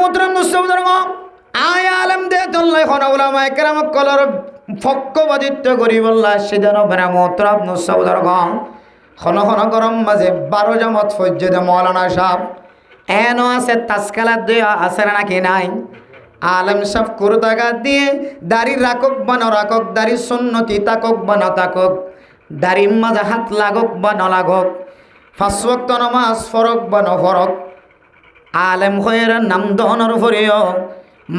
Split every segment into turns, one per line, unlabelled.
মোহতরম মুসলমান আয় আলেম দে তোল্লাই হনা উলামায়ে কেরাম কলর পক্ষপাতিত্ব করি বললা সেদিন বেরা মোহতরম মুসলমান খন খন গরম মাঝে 12 জামাত ফজ্জেদে মৌলানা সাহেব এনো আছে তাসকালাত দেয়া আছে নাকি নাই আলেম সাহেব কুরতাগা দিয়ে দাড়ি রাকক বানো রাকক দাড়ি সুন্নতি তাকক বানো তাকক দাড়ির মাঝে হাত লাগক বা ন লাগক 5 ওয়াক্ত নামাজ ফরক বা ন ফরক আলেম হয়ের নাম দহনের ফরিও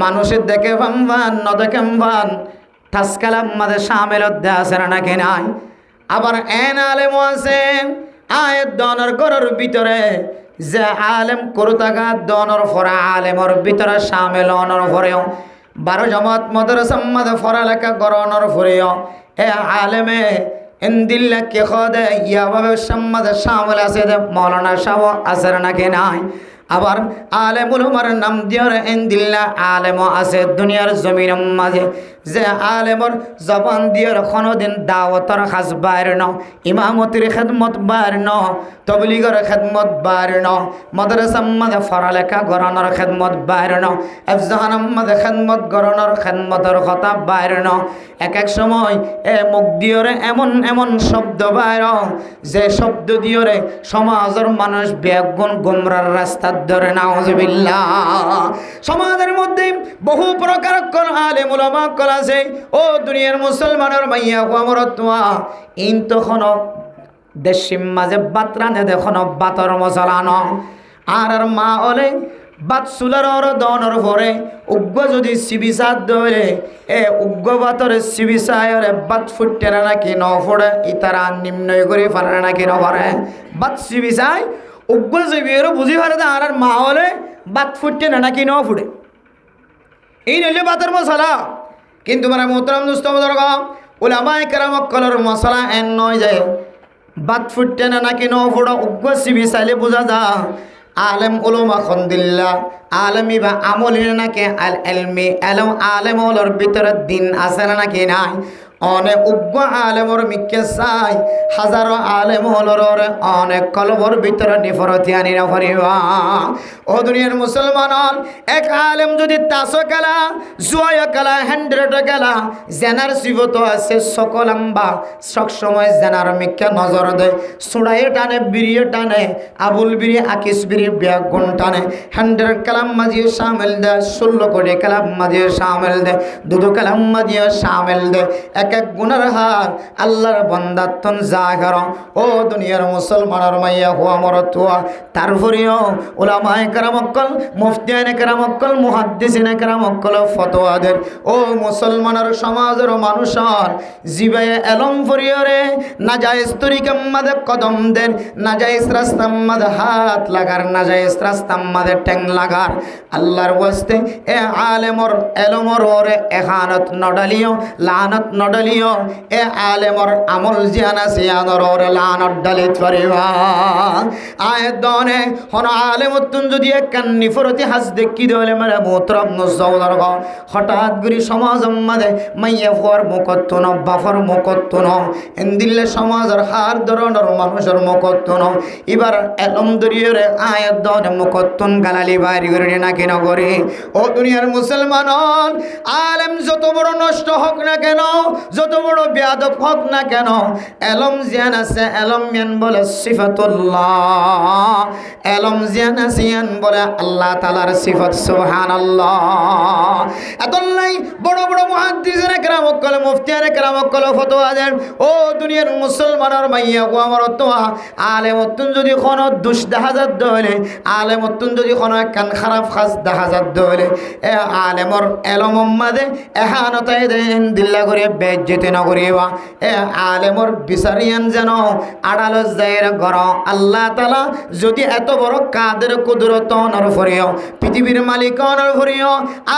মানুষের দেখে ভান ন দেখে ভান তাসকালাম মাঝে শামিল আছে নাকি নাই আবার এন আলেম আছে আয়ের দনের ঘরের ভিতরে যে আলেম করতাগা দনের ফরা আলেমর ভিতরে শামিল অনর ফরেও 12 জামাত মাদ্রাসা মাঝে পড়ালেখা করানোর ফরেও এ আলেমে ইন্দিল্লা কে খদে ইয়াভাবে সম্মাদে শামিল আছে দে মাওলানা সাহেব আছে নাকি নাই আবার আলেমুল উমার নাম দিয়ার ইন্দিল্লা আলেম আছে দুনিয়ার জমিনের মাঝে যে আলেমর জবান দিয়ার কোনদিন দাওয়াতর খাস বাইর ন ইমামতির খেদমত বাইর ন তবলিগর খেদমত বাইর ন মাদ্রাসা মাঝে পড়ালেখা করানোর খেদমত বাইর ন আফজাহান মাঝে খেদমত করানোর খেদমতর কথা বাইর ন এক এক সময় এ মুখ দিয়রে এমন এমন শব্দ বাইর যে শব্দ দিয়রে সমাজের মানুষ বেগুন গুমরার রাস্তা ধরে নাউজুবিল্লাহ সমাজের মধ্যে বহু প্রকার আলেম উলামা কল আছে ও দুনিয়ার মুসলমানের মাইয়া আমরতওয়া ইন তখন দেশিম মাঝে বাতরানে দেখুন বাতর মশলানো আর মা ওলে বাত সুলার দনের পরে উগ্র যদি সিবিসাদ ধরে এ উগ্র বাতরে সিবিসায়রে বাত ফুটে নাকি ন ফোড়ে ইতারা নিম্ন করে পারে নাকি ন পারে বাত সিবিসায় উগ্র সিবিরও বুঝি পারে আর মা হলে বাত ফুটে নাকি ন ফুটে এই নইলে বাতের মশলা কিন্তু মানে মোহতরম দুস্তম দরকার উলামায়ে কেরাম কলর মশলা এন নয় যায় বাত ফুটে নাকি ন ফুড়ো উগ্র সিবিসাইলে বোঝা যা আলেম উলমা খন্দিল্লা আলেমি বা আমলি নাকি আল এলমি এলম আলেম ওলর ভিতরে দিন আছে নাকি নাই অনেক উগ্র আলেমর মিকে চাই হাজারো আলেম হলর অনেক কলবর ভিতরে নিফরতি আনি না পারিবা ও দুনিয়ার মুসলমান এক আলেম যদি তাসো খেলা জুয়া খেলা 100 খেলা জেনার সিবত আছে সকলাম্বা সব সময় জেনার মিকে নজর দেয় সুড়াইয়ে টানে বিড়িয়ে টানে আবুল বিড়ি আকিস বিড়ি বেগুন টানে 100 কালাম মাঝিয়ে শামিল দেয় 16 কোটি কালাম মাঝিয়ে শামিল দেয় দুদু কালাম মাঝিয়ে শামিল দেয় এক এক গুনার হার আল্লাহর বান্দাতন জাগর ও দুনিয়ার মুসলমানের মাইয়া হুয়া মরতুয়া তারপরেও উলামায়ে কেরামকল মুফতিয়ানে কেরামকল মুহাদ্দিসিনে কেরামকল ফতোয়াদের ও মুসলমানের সমাজের মানুষের জিবায়ে এলম ফরিয়রে নাজায়েজ তরিকার মধ্যে কদম দেন নাজায়েজ রাস্তার মধ্যে হাত লাগার নাজায়েজ রাস্তার মধ্যে ঠ্যাং লাগার আল্লাহর ওয়াস্তে এ আলেমর এলমর ওরে এখানত নডালিও লানত নডালিও এ আলেমর আমল জিয়ানা সিয়ানর ওরে লানত ডালিত পারিবা আয় দনে হন আলেমতুন যদি কান্নি ফরতি হাস দেখি দলে মারে মোহতরম নজওয়ার গ হঠাৎ গুরি সমাজ মধ্যে মাইয়া ফর মুকত্তন বাফর মুকত্তন ইন্দিল্লে সমাজের হার ধরনের মানুষের মুকত্তন এবার এলম দরিয়রে আয় দনে মুকত্তন গালালি বাইরে করে নাকি নগরে ও দুনিয়ার মুসলমান আলেম যত বড় নষ্ট হোক না কেন যত বড় বেয়াদব হোক না কেন এলম জিয়ান আছে এলম মিয়ান বলে সিফাতুল্লাহ এলম জিয়ান আসিয়ান বলে আল্লাহ তাআলার সিফাত সুবহানাল্লাহ এতলাই বড় বড় মুহাদ্দিসিনে কেরাম কলে মুফতিয়ানে কেরাম কলে ফতোয়া দেন ও দুনিয়ার মুসলমানের মাইয়া গো আমার তোয়া আলেমতুন যদি কোন দুষ দেখাজাত দলে আলেমতুন যদি কোন কান খারাপ খাস দেখাজাত দলে এ আলেমর এলম মাদে এহানতায় দেন দিল্লা করে বেজ্জতি না করিবা এ আলেমর বিচারিয়ান যেন আড়াল জায়ের ঘর আল্লাহ তাআলা যদি এত বড় কাদের কুদরত নর ফরিও পৃথিবীর মালিক নর ফরিও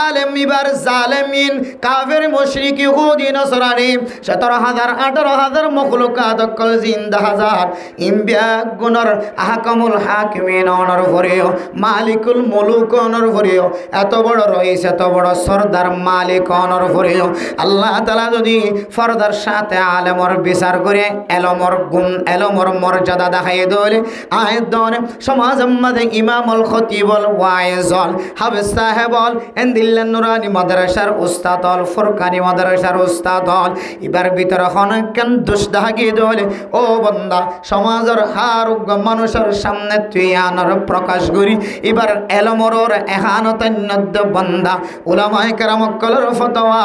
আলেম ইবার জালেমিন কাফের মুশরিক ইহুদি নসরানি 17000 18000 মখলুকাত কল জিন্দা হাজার ইমবিয়া গুনর আহকামুল হাকিমিন নর ফরিও মালিকুল মুলুক নর ফরিও এত বড় রইস এত বড় সরদার মালিক নর ফরিও আল্লাহ তাআলা যদি ফরদার সাথে আলেমর বিচার করে এলমর গুণ এলমর মর্যাদা দেখাই দলে আয় দলে সমাজ মাঝে ইমামুল খতিবুল ওয়াইজল হাফেজ সাহেবল এন্দিল্লা নুরানি মাদ্রাসার উস্তাদল ফুরকানি মাদ্রাসার উস্তাদল এবার ভিতরে হনকেন দুষ্দাগি দলে ও বন্দা সমাজের হারুগ্য মানুষের সামনে তুই আনার প্রকাশ করি এবার এলমরর এহানতন্যদ্য বন্দা উলামায়ে কেরাম কলর ফতোয়া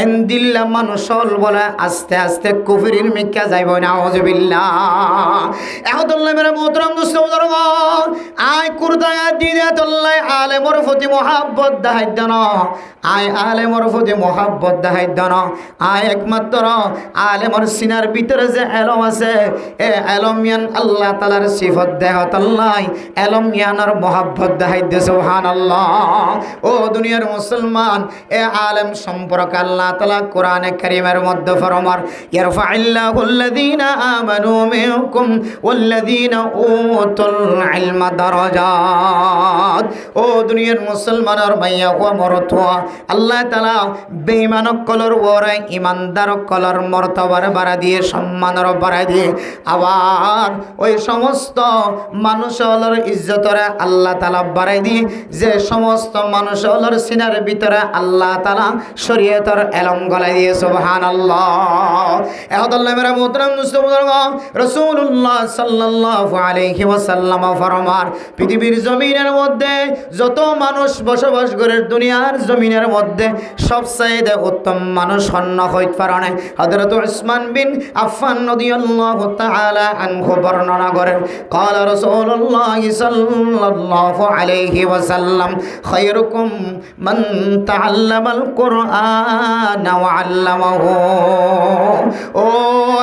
এন্দিল্লা মানুষল বলে আস্তে আস্তে কুফরির মিক্কা যাইব নাউজুবিল্লাহ এহদুল্লাহ মেরে মোহতরম দোস্ত বুজুর্গ আয় কুরতা দিদে তল্লাই আলেমর প্রতি মহব্বত দেখাইত না আয় আলেমর প্রতি মহব্বত দেখাইত না আয় একমাত্র আলেমর সিনার ভিতরে যে এলম আছে এ এলমিয়ান আল্লাহ তাআলার সিফত দেখাত আল্লাহ এলমিয়ানের মহব্বত দেখাইত সুবহানাল্লাহ ও দুনিয়ার মুসলমান এ আলেম সম্পর্কে আল্লাহ তাআলা কোরআনে কারীমের মধ্যে ফরমার ইয়ারফাইল্লাহুল্লাযীনা আমানু মিনকুম ওয়াল্লাযীনা উতুল ইলমা দারাজাত ও দুনিয়ার মুসলমানের ভাইয়া ও মরতোয়া আল্লাহ তাআলা বেঈমানক কলর ওরে ইমানদারক কলর মর্তবার বাড়া দিয়ে সম্মানের বাড়া দিয়ে আবার ওই সমস্ত মানুষের ইজ্জতরে আল্লাহ তাআলা বাড়াই দিয়ে যে সমস্ত মানুষের সিনার ভিতরে আল্লাহ তাআলা শরীয়তের এলম গলাই দিয়ে সুবহানাল্লাহ এহদাল্লাহ মেরা মোহতরম মুসলিম রাসূলুল্লাহ সাল্লাল্লাহু আলাইহি ওয়াসাল্লাম ফরমান পৃথিবীর জমিনের মধ্যে যত মানুষ বসবাস করে দুনিয়ার জমিনের মধ্যে সবচেয়ে উত্তম মানুষ হন্য হইতে পারে না হযরত উসমান বিন আফফান রাদিয়াল্লাহু তাআলা আনহু বর্ণনা করেন قال رسول الله صلى الله عليه وسلم خيركم من تعلم القرآن وعلمه ও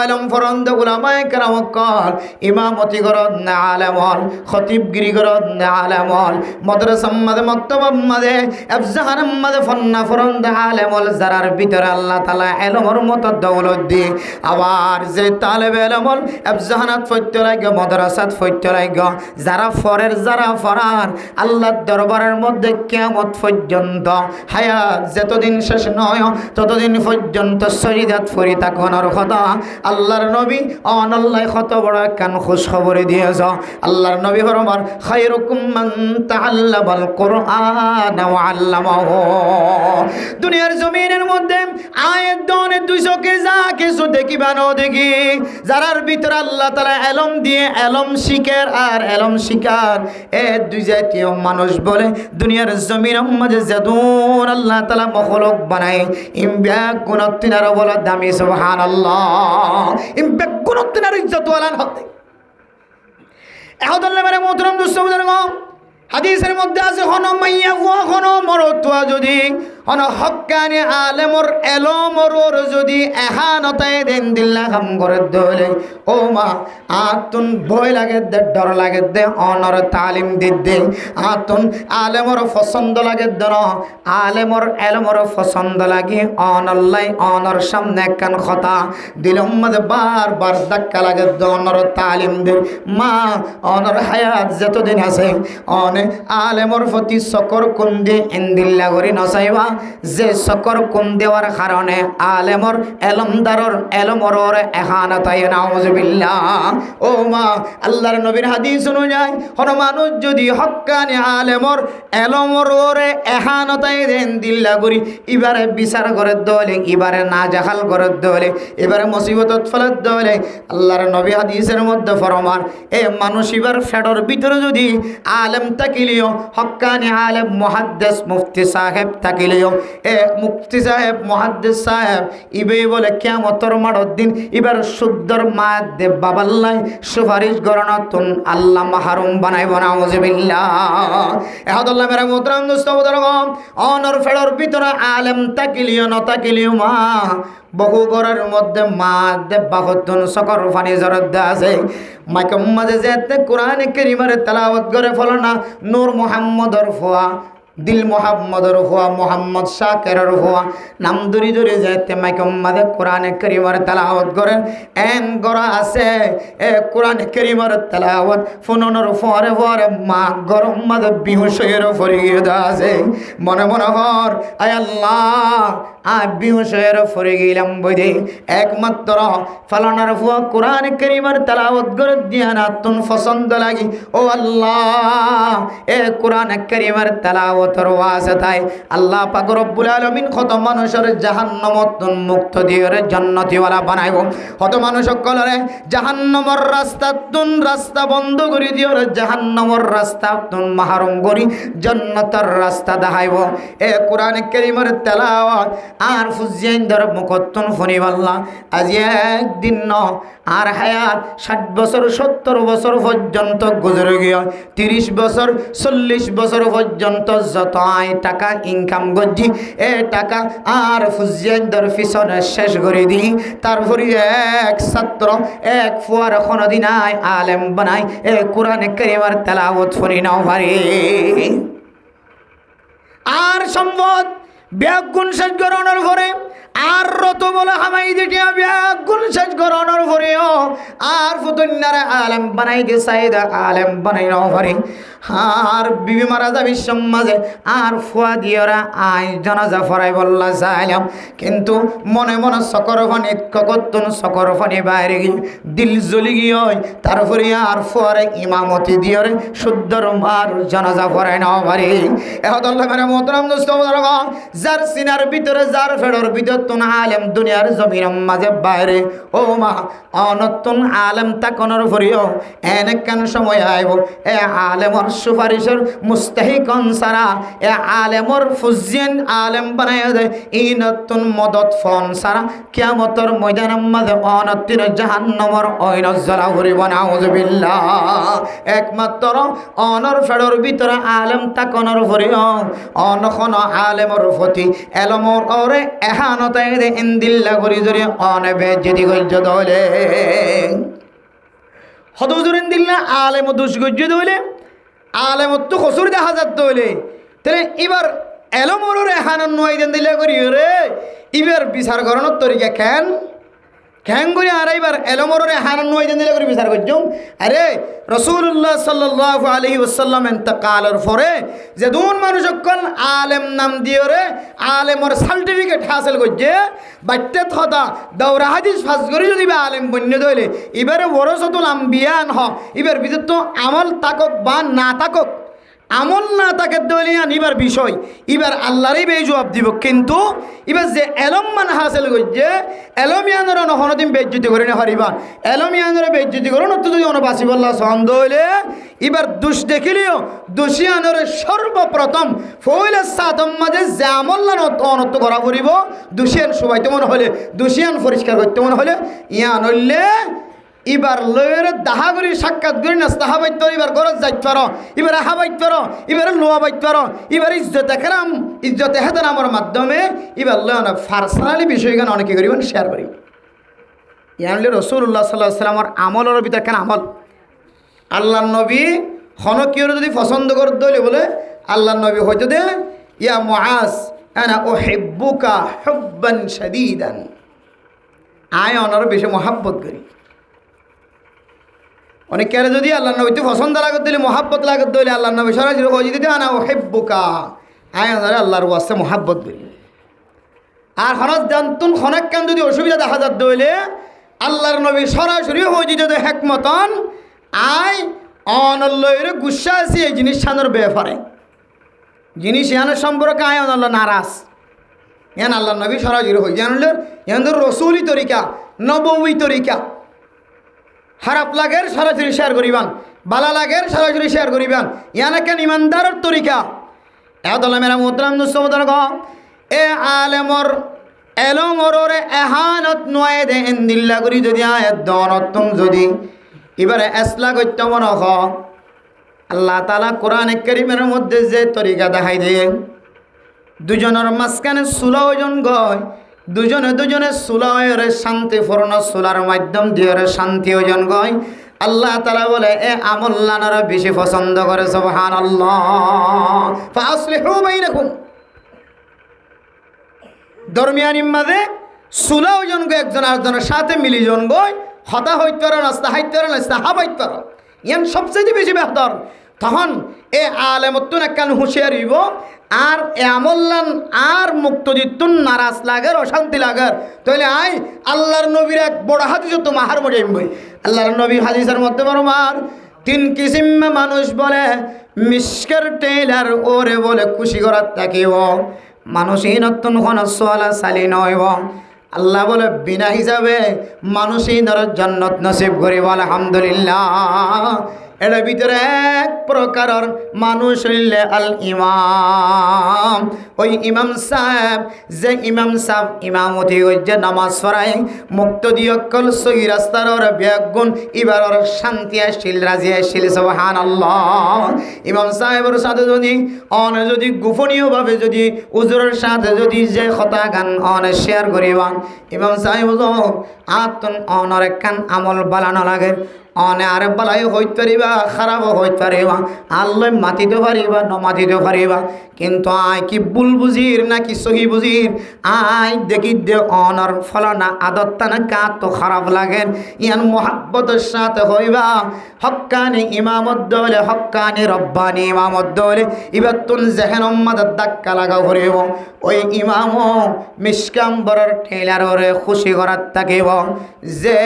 আলম ফরন্দ উলামায়ে কেরাম কল ইমামতি করন আলেমল খতিবগিরি করন আলেমল মাদ্রাসা মাদে মক্তব মাদে আফজাহান মাদে ফন্না ফরন্দ আলেমল যারার ভিতরে আল্লাহ তাআলা ইলমের মত দৌলত দি আবার যে তালেবে ইলমল আফজাহানাত ফইতে লাগে মাদ্রাসাত ফইতে লাগে যারা ফরের যারা ফরার আল্লাহর দরবারের মধ্যে কিয়ামত পর্যন্ত হায়াত যতদিন শেষ নয় ততদিন পর্যন্ত শহীদাত ফরি তাকনের কথা আল্লাহর নবী আল্লাহ কত বড় কান খুশ খবর দিয়েছ আল্লাহর নবী ফরমান খায়রুকুম মান তাআল্লামাল কুরআন ওয়া আল্লামাহু দুনিয়ার জমিনের মধ্যে আয়াত দনে 200 কে যা কিছু দেখিবা না দেখি যারার ভিতরে আল্লাহ তাআলা ইলম দিয়ে ইলম শিকার আর ইলম শিকার এ দুই জাতীয় মানুষ বলে দুনিয়ার জমিনের মধ্যে যদুন আল্লাহ তাআলা মখলুক বানায় ইমবা গুণতিনার বলে দামি সুবহানাল্লাহ ইমবা গুণতিনার ইজ্জত ওয়ালান হতে এহদাল্লাহ মেরে মোহতরম দোস্ত বুজুর্গ হাদিসের মধ্যে আছে হন মাইয়া ওয়া হন মরতুয়া যদি হন হক্কানি আলেমর এলমর যদি এহানতায় দেন দিল্লা কাম করে দলে ও মা আতুন ভয় লাগে দে ডর লাগে দে অনর তালিম দিদে আতুন আলেমর পছন্দ লাগে দন আলেমর এলমর পছন্দ লাগে অনল্লাই অনর সামনে কান কথা দিলম মধ্যে বারবার ধাক্কা লাগে অনর তালিম দে মা অনর হায়াত যতদিন আছে অনে আলেমর প্রতি সকর কোন দে ইন্দিল্লা করি নসাইবা যে সকর কোন দেওয়ার কারণে আলেমর এলমদারর এলমরর এহানতায় নাউজুবিল্লাহ ও মা আল্লাহর নবীর হাদিস অনুযায়ী কোন মানুষ যদি হক্কানি আলেমর এলমরর এহানতায় দেন দিল্লা করি এবারে বিচার করে দলে এবারে নাজাহাল করে দলে এবারে মুসিবতত ফলত দলে আল্লাহর নবী হাদিসের মধ্যে ফরমান এ মানুষ এবার ফেডর ভিতরে যদি আলেম তাকিলিও হক্কানি আলেম মুহাদ্দিস মুফতি সাহেব তাকিলিও এ মুফতি সাহেব মুহাদ্দিস সাহেব ইবে বলে কিয়ামতের মাঠের দিন এবার শুদ্ধর মায়াত দে বাবাল্লাই সুপারিশ গণনাতুন আল্লাহ মাহরুম বানাইব নাউজুবিল্লাহ এহদাল্লাহ মেরা মোহতরম দোস্ত বুজুর্গ অনর ফেডর ভিতরে আলেম তাকিলিও না তাকিলিও মা বহু ঘরের মধ্যে মা দে বাহতুন সকর ফানি জরদ আছে মাইকম মাঝে যেতে কোরআন কারীমের তেলাওয়াত করে ফলনা নূর মুহাম্মদর ফুয়া দিল মোহাম্মদর হুয়া মোহাম্মদ শাকেরের হুয়া নাম ধরি ধরে যেতে মাইকম মাঝে কোরআন কারীমের তেলাওয়াত করেন এন গড়া আছে এ কোরআন কারীমের তেলাওয়াত ফোনর ফরে ফরে মা গরম মাঝে বিহুশের ফরিয়ে আছে মনে মনে হর আয় আল্লাহ বিহসের ফরে গেলাম বইদে একমাত্র ফালানার ফুয়া কোরআন কারীমের তেলাওয়াত করে দিয়া না তুন পছন্দ লাগি ও আল্লাহ এ কোরআন কারীমের তেলাওয়াতের ওয়াসিতায় আল্লাহ পাক রব্বুল আলামিন কত মানুষের জাহান্নামত মুক্ত দিয়ে জান্নাতি ওয়ালা বানাইব কত মানুষ সকলরে জাহান্নামের রাস্তা বন্ধ করে দিও জাহান্নামের রাস্তা তুন মাহরুম করি জান্নাতের রাস্তা দেখাইব এ কোরআন কারীমের তেলাওয়াত আর ফুজিয়ান দর মুকত্তন ফনিবাল্লাহ আজ একদিন ন আর হায়াত 60 বছর 70 বছর পর্যন্ত গুজরে গিয়ে 30 বছর 40 বছর পর্যন্ত যত আয় টাকা ইনকাম করছি এ টাকা আর ফুজিয়ান দর পিছনে শেষ করে দিই তারপরে এক ছাত্র এক ফুয়ার কোনদিন আয় আলেম বানাই এ কোরআন কারীমের তেলাওয়াত ফনি নাও পারে আর সম্পদ ব্যাগুণ শেষ করানোর পরে আর রত বলে হামাই দেখিয়া ব্যাগুণ শেষ করানোর পরেও আর ফুতুন্নারে আলেম বানাই দিয়ে সাইদা আলেম বানাই নাও পারে আর বিবি মারা যাবি সমাজে আর ফুয়া দিয়রা আই জানাজা ফরাই বললা যাইলাম কিন্তু মনে মনে সকর ফানি কতন সকর ফানি বাইরে গিয়ে দিল জ্বলি গিয়ে তারপরে আর ফুয়ারে ইমামতি দিয়রে শুদ্ধর মার জানাজা ফরাই নাও পারে এহদল্লাহ মেরে মোহতরম দোস্ত যার সিনার ভিতরে যার ফেডর ভিতর তুন আলেম দুনিয়ার জমির মাঝে বাইরে ও মা অনতুন আলেম তাকনের ভরিও এনে কেন সময় আইব এ আলেমর সুপারিশের মুস্তাহিকন সারা এ আলেমর ফুজিয়ান আলেম বানায় দেয় ই নতুন মদত ফন সারা কিয়ামতের ময়দানের মাঝে অনতির জাহান্নামর অইন জ্বালা ভরিব নাউযুবিল্লাহ একমাত্র অনর ফেডর ভিতরে আলেম তাকনের ভরিও অনখন আলেমর ফতি এলমর ওরে এহানতায় দে ইন্দিল্লা করি জরি অনবে যদি গজ্জ দলে হদুজুর ইন্দিল্লা আলেম দুষ গজ্জ দলে আলেম তো খসুর দেখা যাত হইলে তাহলে এবার এলমর ওরে এহানন নয় দিল্লা করি রে এবার বিচার করানোর তরিকা কেন করে আর এবার এলমরে হারান নয় দিন দিলে করে বিচার করছুম আরে রাসূলুল্লাহ সাল্লাল্লাহু আলাইহি ওয়াসাল্লাম ইন্তেকালের পরে যে দুন মানুষ সকল আলেম নাম দিয়ে রে আলেমর সার্টিফিকেট হাসিল করছে বাইতে থদা দৌরা হাদিস ফাস করে যদি আলেম বন্য দইলে এবারে ওয়ারাসাতুল আম্বিয়া ন এবার ভিতর তো আমল তাকক বা না তাকক আমল না তাকে দলিয়ান এবার বিষয় এবার আল্লাহরই বে জবাব দিব কিন্তু এবার যে এলম মান হাসিল করছে এলমিয়ানরা নহনদিন বেজ্জতি করে না হারিবা এলমিয়ানরা বেজ্জতি করে না তো যদি অন বাসিবল্লাহ সন্দ হইলে এবার দুষ দেখিলেও দোষিয়ানরে সর্বপ্রথম ফইলে সাতম মাঝে যে আমল না অনত্ব করা পড়িব দোষিয়ান সবাইতে মনে হলে দোষিয়ান পরিষ্কার করতে মনে হলে ইয়ান হইলে এবার লয়ের দাহা করি সাক্ষাৎ করি না তাহা বাইত এবার গরজ যাইত পারো এবার আহা বাইত পারো এবার লোয়া বাইত পারো এবার ইজ্জতে খেলাম ইজ্জতে হেতেন আমার মাধ্যমে এবার লয় না পার্সোনালি বিষয়গান অনেকে করিবেন শেয়ার করি ইয়ানলে রাসূলুল্লাহ সাল্লাল্লাহু আলাইহি ওয়াসাল্লামের আমলের ভিতর কেন আমল আল্লাহর নবী হনকিয়র যদি পছন্দ করতে হইলে বলে আল্লাহর নবী হয়তো দে ইয়া মুআজ আনা উহিব্বুকা হুব্বান শাদীদান আয় অনর বেশি মহব্বত করি অনেকের যদি আল্লাহ নবীতে পছন্দ লাগত দিলে মহাব্বত লাগত দিলে আল্লাহ নবী সরাসরি ওই যদি আনা উহিব্বুকা আয় আনারে আল্লাহর ওয়াস্তে মহাব্বত করি আর হনজ জানতুন হনক কান যদি অসুবিধা দেখা যাত দইলে আল্লাহর নবী সরাসরি হয়ে যদি হেকমতন আয় অনল্লয়ের গুসা আছে এই জিনিস সানোর ব্যাপারে জিনিস ইয়ানোর সম্পর্কে আয় অনল্ল নারাজ ইয়ান আল্লাহ নবী সরাসরি হয়ে জানলে ইয়ানদের রসুলি তরিকা নবী তরিকা খারাপ লাগের সরাসরি শেয়ার করিবান বালা লাগের সরাসরি শেয়ার করিবান ইয়ানাকেন ইমানদারের তরিকা এদলা মেরা মোহতারাম দুস্তমতর গ এ আলেমর এলমরে এহানত নয় দে ইন্দিল্লা করি যদি আয়াত দনতুন যদি এবারে এসলা করতে মনে হ আল্লাহ তাআলা কোরআন কারীমের মধ্যে যে তরিকা দেখাই দিয়ে দুজনের মাঝখানে সুলাওজন গয় দুজনে সুলায়ের শান্তিপূর্ণ সুলার মাধ্যম দিয়ে শান্তি ওজন গয় আল্লাহ তাআলা বলে এ আমল্লানারা বেশি পছন্দ করে সুবহানাল্লাহ ফাসলিহু বাইনাকুম দরমিয়ানির মাঝে সুলাওজন গয় একজন আরেকজনের সাথে মিলিজন গয় হতা হইতে পারো নাস্তা হাইতে পারো নাস্তা হাবাইতে পারো ইয়ান সবচেয়ে বেশি বেহতর তখন এ আলেমত্তুন একখান হুঁশিয়ার হইব আর এ আমল্লান আর মুক্ত দিতুন নারাজ লাগার অশান্তি লাগার তাহলে আই আল্লাহর নবীর এক বড় হাদিস তো মাহার মজাই বই আল্লাহর নবী হাদিসের মধ্যে বরমার 3 কিসিম মানুষ বলে মিশকের টেলার ওরে বলে খুশি করার তাকিব মানুষই নতুন কোন সোয়ালা সালি নয় আল্লাহ বলে বিনা হিসাবে মানুষই ধর জান্নাত নসিব করিব আলহামদুলিল্লাহ এর ভিতরে এক প্রকারের মানুষ হইলে আল ইমাম ওই ইমাম সাহেব যে ইমাম সাহেব ইমামতি যে নামাজ পড়ায় মুক্ত দিয়কল সহি রাস্তার ব্যাগুণ এবার শান্তি আসছিল রাজি আসছিল সুবহানাল্লাহ ইমাম সাহেবের সাথে যদি গোপনীয়ভাবে যদি উজুরের সাথে যদি যে কথা গান শেয়ার করিবান ইমাম সাহেব আতন অনর একখান আমল বালানো লাগে অনে আরে বালাই হইতে পারিবা খারাপও হইতে পারিবা আল্লাহ মাতিতে পারিবা ন মাতিতে পারিবা কিন্তু আয় কি ভুল বুঝির নাকি সহি বুঝির আয় দেখি দে অনর ফলনা আদতটা না কাত তো খারাপ লাগে ইয়ান মোহাব্বতের সাথে হইবা হক্কানি ইমামত দলে হক্কানি রব্বানি ইমামত দলে এবার তুন জেহেন উম্মাদের ধাক্কা লাগাও করিব ওই ইমামও মিসকাম্বরের ঠেলারে খুশি করার থাকিব যে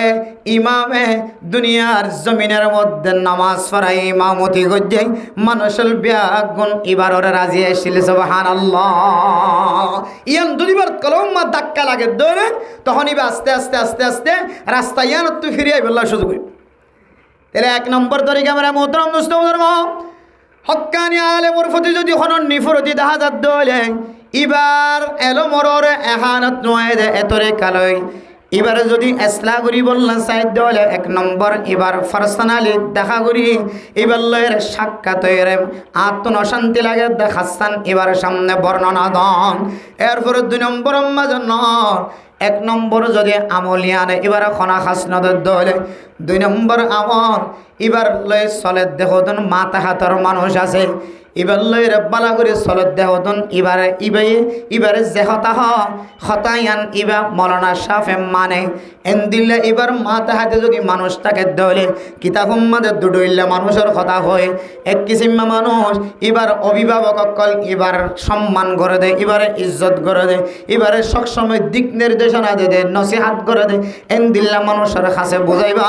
ইমামে দুনিয়ার জমিনের মধ্যে নামাজ পড়াই ইমামতি গজ্জে মানুষের ব্যাগুণ এবার ওরা রাজি আসছিল সুবহানাল্লাহ ইয়ান দুনিবার কলমা ধাক্কা লাগে ধরে তখন এবার আস্তে আস্তে আস্তে আস্তে রাস্তা ইয়ান তো ফিরিয়ে ফেললাম সুযোগ তাহলে 1 নম্বর তরিকা আমরা মোহতরম দোস্ত ধর্ম হক্কানি আলেমর প্রতি যদি হনন নিফরতি দেখা যাত দলে এবার এলো মরর এহানত নয় দে এতরে কালই এবারে যদি এসলা করি বললাম সাইড দলে 1 নম্বর এবার পার্সোনালি দেখা করি এবার লয়ের সাক্ষাৎ আত্মন অশান্তি লাগে দেখাচ্ছেন এবার সামনে বর্ণনা দন এরপরে 2 নম্বর মাঝে 1 নম্বর যদি আমলিয়ানে এবার খনা খাস নদের দলে 2 নম্বর আমল এবার লয় চলে দেখুন মাথা হাতের মানুষ আছে এবার লয় বালা করে চলে দেখুন এবারে যে হতায়ান এবার মৌলানা সাফে মানে এনদিল্লা এবার মাথা হাতে যদি মানুষ থাকে দলে কিতাব মাদের দুডইল্লা মানুষের কথা হয় 1 কিসিম মানুষ এবার অভিভাবক অকল এবার সম্মান করে দেয় এবারে ইজ্জত করে দেয় এবারে সবসময় দিক নির্দেশনা দেয় নসিহাত করে দেয় এনদিল্লা মানুষের কাছে বুঝাইবা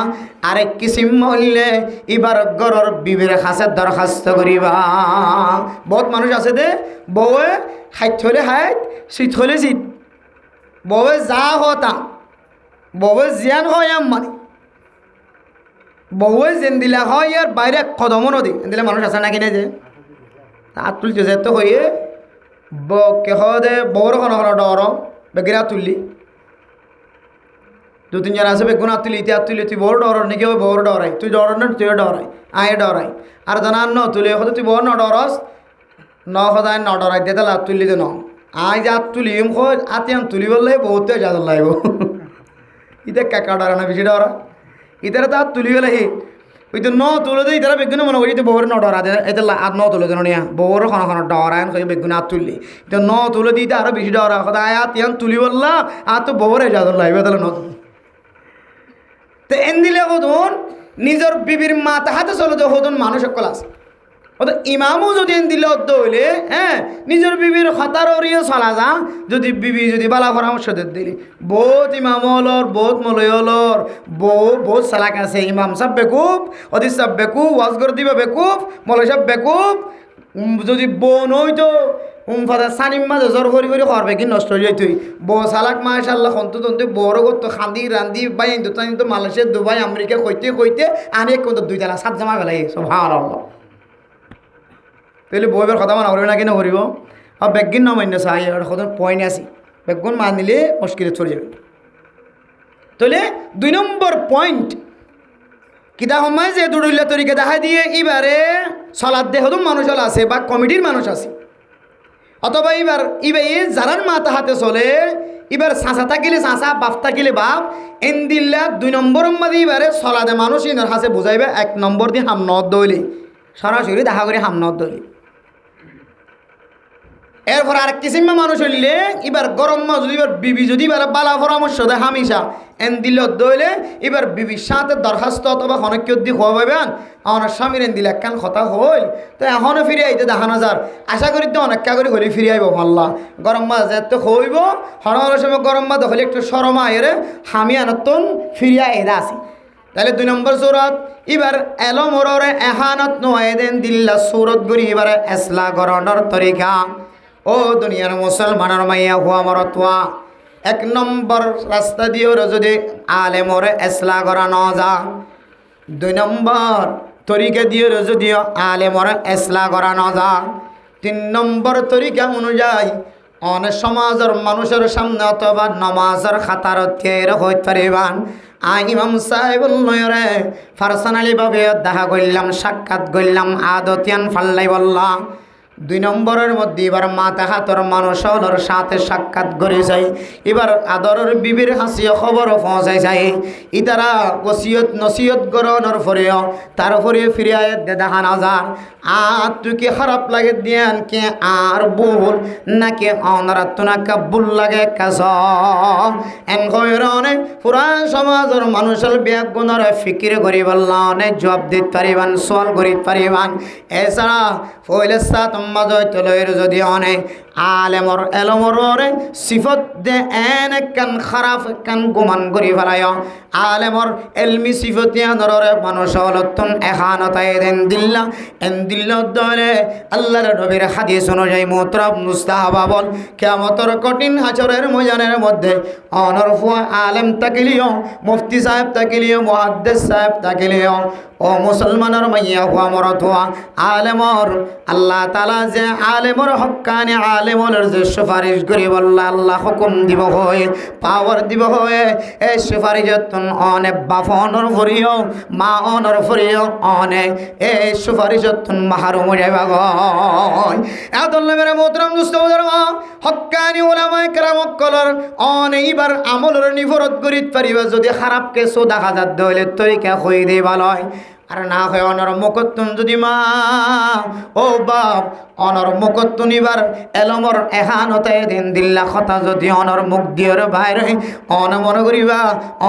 1 কিসিম হইলে এবার গরর বিবির কাছে দরখাস্ত করিবা বহুত মানুষ আছে দে বউয়ে হাইট হলে হাইট শীত হলে শীত বউয়ে যা হতা বউয়ে জিয়ান হয় মানে বউয়ে যেন দিলা হয় আর বাইরে কদমও নদী দিলে মানুষ আছে নাকি না যে হাত তুলছে যে তো হয়ে কেহ দে বউর কোনো ডর বেগিরা তুললি 2-3 জন আছে বেগুন হাত তুলি ইতি হাত তুলি তুই বড় ডর নাকি ওই বড় ডরাই তুই ডর না তুই ডরাই আয় ডরাই আর জানার ন তুলি হতে তুই বড় ন ডরস ন সদায় ন ডরাই দিয়ে তাহলে হাত তুললি তো ন আয় যে হাত তুলি হাতি আন তুলি বললে বহুত যা লাগব ইতে কাকা ডরা না বেশি ডরা ইতারা তো হাত তুলি গেলে ওই তো ন তুলে দে ইতারা বেগুনে মনে করি তুই বউর ন ডরা দে এতে আর ন তুলে দেন নিয়া বউর খানা ডরায়ন খাই বেগুনে হাত তুললি তো ন তুলে দিতে আরো বেশি ডরা সদায় হাত ইয়ান তুলি বললা আর তো বউরে যা লাগবে তাহলে ন তো এন দিলে হতুন নিজের বিবির মাথা হাতে চলে তো হতুন মানুষ সকল আছে অত ইমামও যদি এন দিলে অদ্দ হইলে হ্যাঁ নিজের বিবির হতার ওরিয়ে চলা যা যদি বিবি যদি বালা পরামর্শ দিলি বহুত ইমাম হলর বহুত মলয় হলর বহুত চালাক আছে ইমাম সাহেব বেকুব অদিস সাহেব বেকুব ওয়াজ করে দিবে বেকুব মলয় সাহেব বেকুব যদি বোন হইতো ফাদা সানিম মাঝে জ্বর করি করবে কি নষ্ট হয়ে তুই বউ সালাক মাশাল্লাহ খন্ত তন্তে বড় করতো খান্দি রান্দি বাই তো মালয়েশিয়া দুবাই আমেরিকা কইতে আনে কিন্তু 2 তালা 7 জমা গেলাই সব ভালো তাহলে বউয়ের কথা মানা করবে না কিনা করিব আর বেগিন না মান্য চাই আর কত পয়েন্ট আছি বেগুন মান নিলে মুশকিলে চলে যাবে তাহলে 2 নম্বর পয়েন্ট কিতা সময় যে দুড়ইলা তরিকে দেখা দিয়ে এবারে সলাদ দেহ মানুষ আছে বা কমিটির মানুষ আছে অথবা এবার যারার মাথা হাতে চলে এবার চাঁচা থাকিলে চাঁচা বাপ থাকিলে বাপ এন দিল্লা 2 নম্বর মাঝে এবারে চলাদে মানুষ ইনার হাতে বুঝাইবে 1 নম্বর দিয়ে হামনত দইলে সরাসরি দেখা করে হামনত দইলে এরপর আর কিসিমা মানুষ হইলে এবার গরম মাস যদি এবার বিবি যদি এবার বালা পরামর্শ দেয় হামিশা এন দিল দইলে এবার বিবির সাথে দরখাস্ত অথবা অনেক কেউ দিয়ে খোয়া পাবেন আমার স্বামীর এন দিলে একখান কথা হইল তো এখনও ফিরে আইতে দেখানো যার আশা করি তো অনেকটা করে হলে ফিরে আইব মাল্লা গরম মাছ এত হইব হরমার সময় গরম মাছ হলে একটু সরমা এরে হামি আনতন ফিরিয়া এরা আসি তাহলে 2 নম্বর সূরত এবার এলো মোররে এহানত নোয়েদেন দিল্লা সূরত গুরি এবার এসলা গরণর তরিকা ও দুনিয়ার মুসলমানের মাইয়া হুয়া মরতোয়া 1 নম্বর রাস্তা দিয়েও যদি আলেমরে এসলা করানো যা 2 নম্বর তরিকা দিয়ে যদিও আলেমরে এসলা করানো যা 3 নম্বর তরিকা অনুযায়ী অনেক সমাজের মানুষের সামনে অথবা নমাজের খাতার থিয়ের হইতে পারিবান ইমাম সাহেব নয়রে পার্সোনালি ভাবে দেখা করলাম সাক্ষাৎ করলাম আদতিয়ান ফাল্লাই বললাম 2 নম্বরের মধ্যে এবার মাথা হাতর মানুষের সাথে সাক্ষাৎ করে যায় এবার আদরের বিবির হাসিও খবর পৌঁছাই যায় ইতারা ওসিয়ত নসিয়ত গ্রহণের পরেও তারপরে ফিরে দেখা না যান আর তুই কি খারাপ লাগে দিয়ান কে আর ভুল নাকি অনরাত নাকা ভুল লাগে কাজ এন কইরনে পুরা সমাজের মানুষের বেগুনের ফিকির করি বললা অনেক জবাব দিতে পারিবান সওয়াল করি পারিবান এছাড়া ফইলে সাত মজয়তলয়ের যদি অনেক আলেমর এলমরে সিফত দে এন কান খারাপ কান গুমান করি ফেলায় আলেমর এলমি সিফতিয়া নররে মানুষ হলতন এখানতায় দেন দিল্লা এন দিল্লা দলে আল্লাহর নবীর হাদিস অনুযায়ী মুতরাব মুস্তাহাবা বল কিয়ামতের কঠিন হাসরের ময়দানের মধ্যে অনরফুয়া আলেম তাকিলিও মুফতি সাহেব তাকিলিও মুহাদ্দিস সাহেব তাকিলিও ও মুসলমানের মাইয়া হুয়া মরতুয়া আলেমর আল্লাহ তাআলা যে আলেমর হক্কানি আলেমর যে সুপারিশ করি বললা আল্লাহ হুকুম দিব হয় পাওয়ার দিব হয় এই সুপারিশতন অনেক বাফনর ফরিও মা অনর ফরিও অনেক এই সুপারিশতন মাহরুম যাইবা গয় আদল্লা মেরে মোহতরম মুস্তাফার হক্কানি উলামায়ে কেরাম কলর অনেকবার আমলের নিফরত করিত পারিবা যদি খারাপ কেসও দেখা যাত দইলে তরিকা কই দিবা লয় আর না হয় অনর মুকত্তুন যদি মা ও বাপ অনর মুকত্তুন নিবার এলমর এহানতায় দিন দিল্লা কথা যদি অনর মুখ দিয়র বাইরে অন মনে করিবা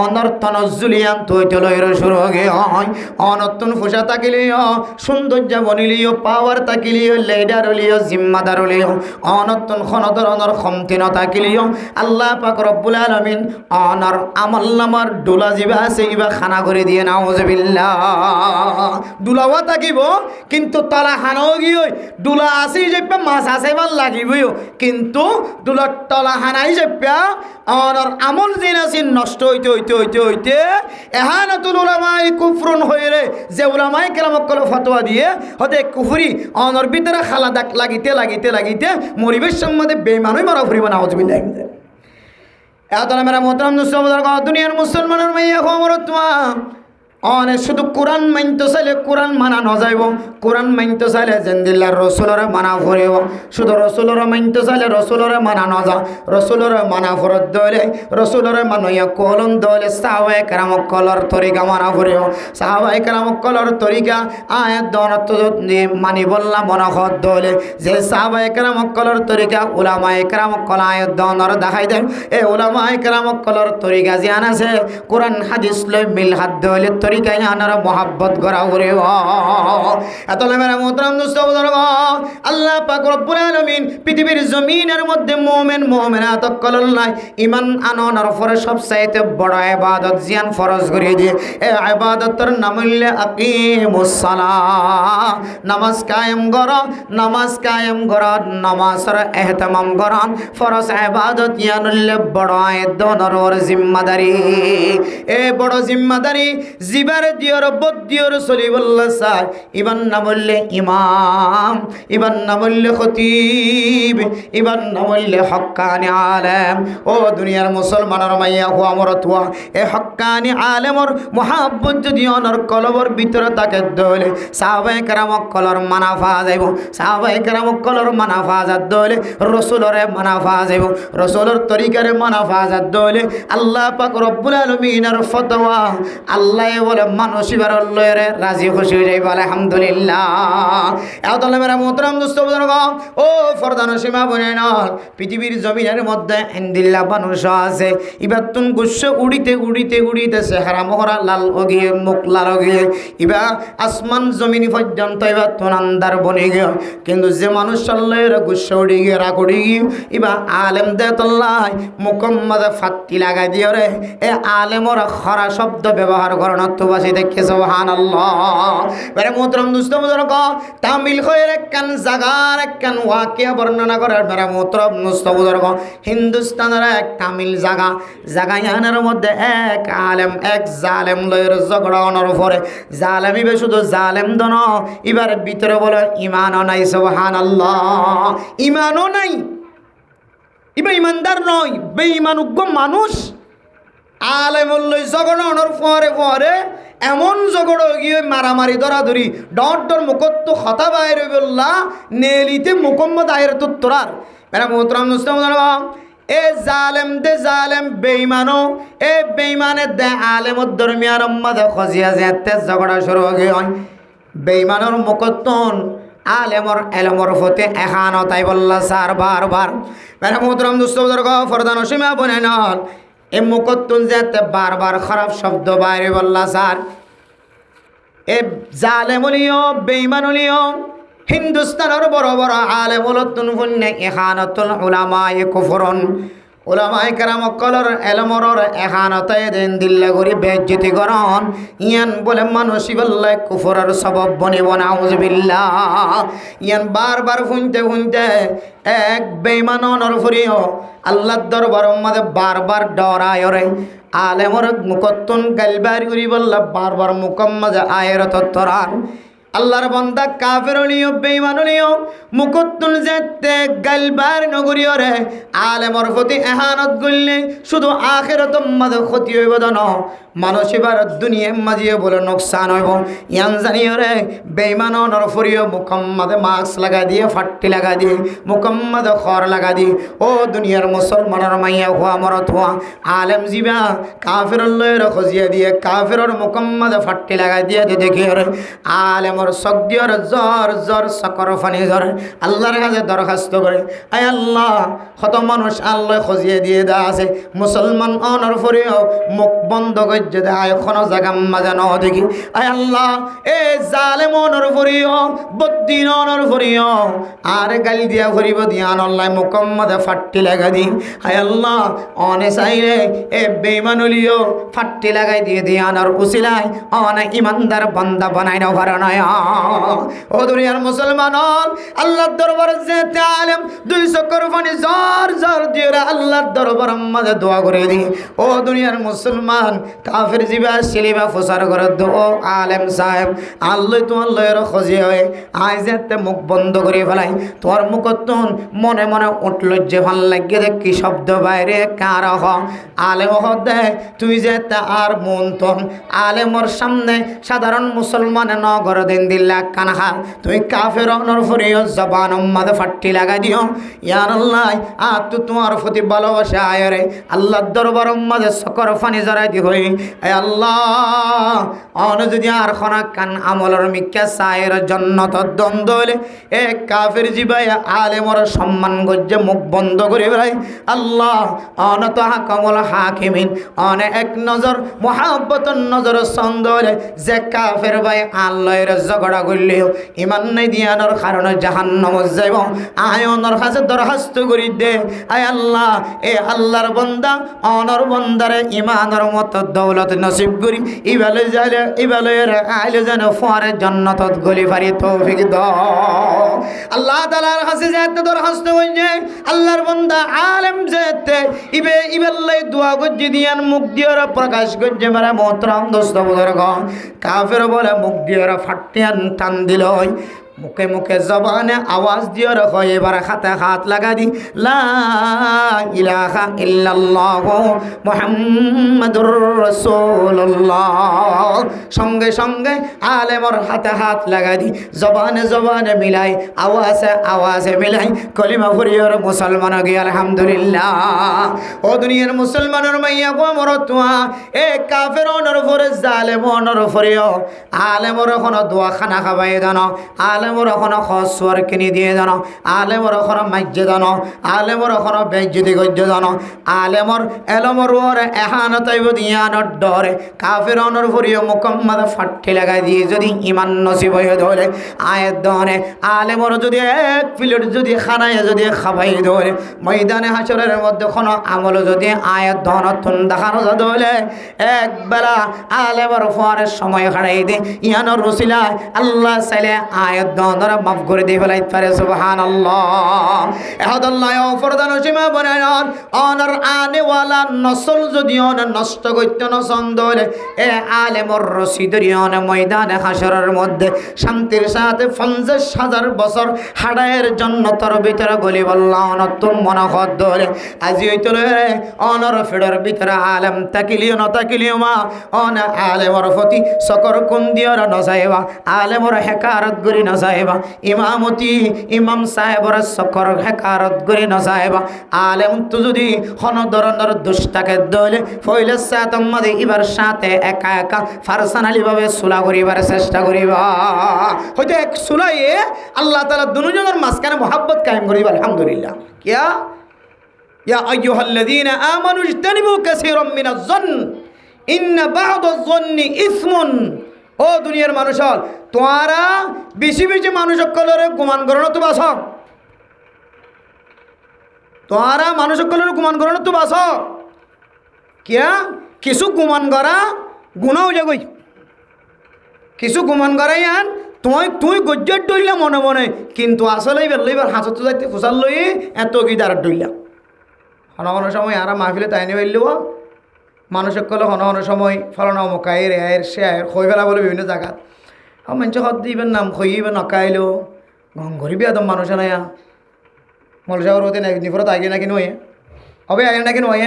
অনর তনজুলিয়ান তৈতলয়ের শুরু হয়ে হয় অনতুন ফুসা তাকিলিও সৌন্দর্য বনিলিও পাওয়ার তাকিলিও লেডার হলিও জিম্মাদার হলিও অনতুন খনদর অনর খমতিন তাকিলিও আল্লাহ পাক রব্বুল আলামিন অনর আমল নামার ডোলা জিবা আছে ইবা খানা করে দিয়ে নাউজুবিল্লাহ ডুলাওয়া থাকিব কিন্তু তলা হানাও গিয়ে ডুলা আসি যাইপা মাছ আছে ভাল লাগিবই কিন্তু ডুলার তলা হানাই যাইপা অনর আমল দিন আসি নষ্ট হইতে হইতে হইতে হইতে এহানাতুল উলামায়ে কুফরুন হইরে যে উলামায়ে কেরামক কল ফতোয়া দিয়ে হতে কুফরি অনর ভিতরে খালা দাগ লাগিতে লাগিতে লাগিতে মরিবেশ সম্বন্ধে বেঈমানই মারা ফুরিব নাউজুবিল্লাহ এত না মেরা মোহতরম দুনিয়ার মুসলমানের মাইয়া খবরতমা অনেক শুধু কোরআন মানতে চাইলে কোরআন মানা নযাইব কোরআন মানতে চাইলে জেন্দিল্লার রসুলরে মানা ফুরিব শুধু রসুলরে মানতে চাইলে রসুলরে মানা নযা রসুলরে মানা ফুরত দইলে রসুলরে মানুয়া কলন দইলে সাহাবায়ে কেরামক কলর তরিকা মানা ফুরিব সাহাবায়ে কেরামক কলর তরিকা আয়াত দনত মানি বললাম মনখত দইলে যে সাহাবায়ে কেরামক কলর তরিকা উলামায়ে কেরামক কল আয়াত দনর দেখাই দেন এই উলামায়ে কেরামক কলর তরিকা জিয়ান আছে কোরআন হাদিস লই মিল হাত দইলে তরিকায় আনার মোহাব্বত করা করে এত মেরা মোহতরম মুস্তাফার আল্লাহ পাক রব্বুল আলামিন পৃথিবীর জমিনের মধ্যে মুমিন মুমিনাত কলল্লাই ঈমান আননের পরে সবচাইতে বড় ইবাদত জিয়ান ফরজ করে দিয়ে এই ইবাদতের নাম হইল আকিমুস সালাহ নামাজ কায়েম কর নামাজ কায়েম কর নামাজের ইহতিমাম কর ফরজ ইবাদত ইয়ান হইল বড় দনর জিম্মাদারি এই বড় জিম্মাদারি জিবার দিয়র বদিয়র সলিবল্লাহ সাহ ইবান না বললে ইমাম ইবান না বললে খতিব ইবান না বললে হক্কানি আলেম ও দুনিয়ার মুসলমানের মাইয়া হুয়া মরতুয়া এ হক্কানি আলেমর মোহাব্বত যদি অনর কলবর ভিতরে তাকে দলে সাহাবায়ে কেরামক কলর মানাফা যাইব সাহাবায়ে কেরামক কলর মানাফা যাত দলে রসুলরে মানাফা যাইব রসুলর তরিকারে মানাফা যাত দলে আল্লাহ পাক রব্বুল আলামিনের ফতোয়া আল্লাহ বলে মানুষ এবার লয়ে রাজি খুশি হয়ে যাইব আলহামদুলিল্লাহ। এতলে মেরা মোহতরম দোস্ত বুজুর্গ ও ফরদান সীমা বনে নল পৃথিবীর জমিনের মধ্যে ইন্দিল্লা মানুষ আছে এবার তুম গুস্স উড়িতে উড়িতে উড়িতেছে হারা মোহরা লাল অগিয়ে মুখ লাল অগিয়ে এবার আসমান জমিন পর্যন্ত এবার তুন আন্দার বনে গিয়ে কিন্তু যে মানুষ সাল্লের গুস্স উড়ি গিয়ে রাগ উড়ি গিয়ে এবার আলেম দেতল্লাই মুকম্মদে ফাত্তি লাগাই দিয়ে রে এ আলেমর খরা শব্দ ব্যবহার করেন তো বাসি দেখে সুবহানাল্লাহ। বেরে মোহতরম দোস্ত বুজুর্গ তামিল হয়ে একখান জাগার একখান ওয়াকিয়া বর্ণনা করার বেরে মোহতরম দোস্ত বুজুর্গ হিন্দুস্তানের এক তামিল জাগায়ানের মধ্যে এক আলেম এক জালেম লয়ের ঝগড়া অনর পরে জালেম ইবে শুধু জালেম দন এবার ভিতরে বলে ইমানও নাই সুবহানাল্লাহ ইমানও নাই ইবা ইমানদার নয় বেঈমানজ্ঞ মানুষ আলেমুল্লই ঝগড়ানোর পরে পরে এমন ঝগড়া গিয়ে মারামারি ধরাধরি ডর ডর মুখত্ব হতা বাইরে বললা নেলিতে মুকম্মদ আয়ের তুত্তরার মেরা মোহতরম মুসলিম এ জালেম দে জালেম বেঈমানো এ বেঈমানে দে আলেমত দরমিয়ার মধ্যে খজিয়া যেতে ঝগড়া শুরু হয়ে হয় বেঈমানোর মুকত্তন আলেমর এলমর ফতে এখানো তাই বললা সার বারবার মেরা মোহতরম দোস্ত বুজুর্গ ফরদান সীমা বনে নল এ মুকত্তুন যেতে বারবার খারাপ শব্দ বাইরে বললা স্যার এ জালেমুলিও বেঈমানুলিও হিন্দুস্তানের বড় বড় আলেমুলতুন ফুন্নে ইখানাতুল উলামায়ে কুফরন উলামায়ে কেরাম কলর এলমরর এখানতায় দেন দিল্লা গরি বেজ্জতি করন ইয়ান বলে মানুষই বললে কুফরের সবব বনিব নাউযুবিল্লাহ ইয়ান বারবার শুনতে এক বেঈমানর ফুরিও আল্লাহর দরবারের মধ্যে বারবার ডরায় রে আলেমর মুকত্তুন গালবারি করি বললা বারবার মুকম্মদ আয়ের তত্তরার আল্লাহর বান্দা কাফেরলিও বেঈমানলিও মুকত্তুন যেতে গালবার নগরীয় রে আলেমর প্রতি ইহানত করলে শুধু আখিরাত মধ্যে ক্ষতি হইব না মানুষ এবার দুনিয়া মাঝিয়ে বলে নোকসান হইব ইয়ান জানিও রে বেঈমানর ফরিও মুকম্মদ মাস্ক লাগা দিয়ে ফাট্টি লাগা দিয়ে মুকম্মদ খর লাগা দিয়ে ও দুনিয়ার মুসলমানের মাইয়া হওয়া মরত হওয়া আলেম জিবা কাফের লয়ের খজিয়া দিয়ে কাফেরর মুকম্মদ ফাট্টি লাগা দিয়ে দেখি রে আলেম সগদিয়র জ্বর জ্বর সকর ফানি জ্বর আল্লাহর কাছে দরখাস্ত করে আয় আল্লাহ কত মানুষ আল্লাহ খজিয়ে দিয়ে দেওয়া আছে মুসলমান অনর ফরিও মুখ বন্ধ করছে দে আয় কোনো জায়গা মাজা ন দেখি আয় আল্লাহ এ জালেম অনর ফরিও বদ্দিন অনর ফরিও আর গালি দিয়া ফরিব দিয়া আল্লাহ মুকম্মদে ফাট্টি লাগা দি আয় আল্লাহ অনে চাইলে এ বেঈমানুলিও ফাট্টি লাগাই দিয়ে দিয়া আনার উসিলাই অনে ইমানদার বান্দা বানাই না পারে না ও দুনিয়ার মুসলমান আল্লাহর দরবারে যেতে আলেম 200 কোরবানি জোর জোর দিয়ে আল্লাহর দরবারে মধ্যে দোয়া করে দি ও দুনিয়ার মুসলমান কাফের জিবা সিলিবা ফসার করে দো আলেম সাহেব আল্লাহ তোমার লয়ের খজি হয় আই যেতে মুখ বন্ধ করে ফেলাই তোর মুখতন মনে মনে উঠল যে ভাল লাগে দেখ কি শব্দ বাইরে কার হ আলেম হ দে তুই যেতে আর মন তন আলেমর সামনে সাধারণ মুসলমান নগর দিন দিল্লা কানহা তুই কাফের নরফরিও জবান মাদে ফাট্টি লাগা দিও ইয়া আল্লাহ আ তু তোমার প্রতি ভালোবাসা আয় রে আল্লাহর দরবার মাদে সকর ফানি জরাই দি হই এ আল্লাহ অন যদি আর খনা কান আমলর মিক্কা সায়ের জান্নাত দ্বন্দ্ব হলে এ কাফের জিবাই আলেমর সম্মান গজ্জে মুখ বন্ধ করে ভাই আল্লাহ অন তাহা কমল হাকিমিন অন এক নজর মুহাব্বতন নজর সন্দরে যে কাফের ভাই আল্লাহর ঝগড়া করলেও ইমান নাই দিয়ানোর কারণে জাহান্নাম যাইব আয়নর কাছে দরখাস্ত করি দে আয় আল্লাহ এ আল্লাহর বান্দা অনর বান্দারে ইমানের মত দৌলত নসিব করি ইবালে যাইলে ইবালে আইলে যেন ফরে জান্নাতত গলি পারি তৌফিক দাও আল্লাহ তাআলার কাছে যেতে দরখাস্ত কইছে আল্লাহর বান্দা আলেম যেতে ইবাল্লাই দোয়া গজ্জি দিয়ান মুখ দিয়ার প্রকাশ গজ্জে মারা মোহতরম দোস্ত বুজুর্গ কাফের বলে মুখ দিয়ার ফাটিয়ান টান দিল মুখে মুখে জবানে আওয়াজ দিয়ে রাখো এবার হাতে হাত লাগা দি লা ইলাহা ইল্লাল্লাহ মুহাম্মাদুর রাসূলুল্লাহ। সঙ্গে সঙ্গে আলেমর হাতে হাত লাগা দি জবানে জবানে মিলাই আওয়াজে আওয়াজে মিলাই কলিমা পড়িওর মুসলমান গিয়ে আলহামদুলিল্লাহ। ও দুনিয়ার মুসলমানের মাইয়া গো মরতুয়া এ কাফের অনর ফরে জালেম অনর ফরিও আলেমর এখন দোয়া খানা খাবাই দানো, আলেমর এখন খসওয়ার কিনি দিয়ে জানো, আলেমর এখন মাজ্জে জানো, আলেমর এখন বেজ্জতি গজ্জ জানো, আলেমর এলমর ওরে এহানতাইব দিয়ানোর ডরে কাফের অনর ফরিও মুকম্মদ ফাট্টি লাগাই দিয়ে যদি ইমান নসিব হয়ে ধরে আয়ের দনে আলেমর যদি এক প্লেট যদি খানায় যদি খাবাই ধরে ময়দানে হাসরের মধ্যে কোনো আমল যদি আয়ের ধনতন দেখানো ধরে একবেলা আলেমর ফোয়ারের সময় হারাই দে ইয়ানোর রসিলা আল্লাহ চাইলে আয়ের ধনরা মাফ করে দিয়ে ফেলাই পারে সুবহানাল্লাহ। এহদাল্লাহ ফরদান সীমা বনায় অনর আনেওয়ালা নসল যদি অন নষ্ট করতে নসন্দ হলে এ আলেমর রসিদরি অন ময়দানে হাসরের মধ্যে শান্তির সাথে 50,000 বছর হাড়ায়ের জন্য তোর ভিতরে গলি বললাম নতুন মনোহর ধরে আজি হইতে অনর ফেডর ভিতরে আলেম তাকিলিও ন তাকিলিও মা অন আলেমর প্রতি সকর কোন দিয়র নজাইবা আলেমর হেকারত গরি নজাইবা ইমামতি ইমাম সাহেবর সকর হেকারত গরি নজাইবা আলেম তো যদি হন ধরনের দুষ্টাকে দলে ফইলে সাতম্মাদে ইবার সাথে একা একা ফারসানালি ভাবে সুলা করিবার চেষ্টা করিবা হয়তো এক সুলাইয়ে আল্লাহ তাআলা দুজনের মাঝখানে মোহাব্বত কায়েম করিবা আলহামদুলিল্লাহ। কিয়া ইয়া আইয়ুহাল্লাযীনা আমানু ইজতানিবু কাসীরাম মিনাজ-যন্ন ইন্না বা'দাজ-যন্নি ইসমুন। ও দুনিয়ার মানুষ হল তোমরা বেশি বেশি মানুষ সকলের গুমান করো না তো বাস, তোমরা মানুষ সকলের গুমান করো না তো বাস। কিয়া কিছু গুমান করা গুণাও যাগই, কিছু গুমান করাই আন তুই গজ্জর ডইলা মনে মনে কিন্তু আসলেই বেলইবার হাসত যাইতে ফুসাল লই এত কি দাঁড়ার ডইলা। হন হন সময় আর মাহফিলে তাই নি পারলেও মানুষের কলে হন হন সময় ফলানো মকাইয়ের আয়ের সে আয়ের খই ফেলা বলে বিভিন্ন জায়গাত মানুষ হদ দিবেন নাম খইবে নকাইলো গং ঘরিবি একদম মানুষ নাইয়া মলসাবর হতে নিফরত আগে নাকি নয় হবে আগে নাকি নয়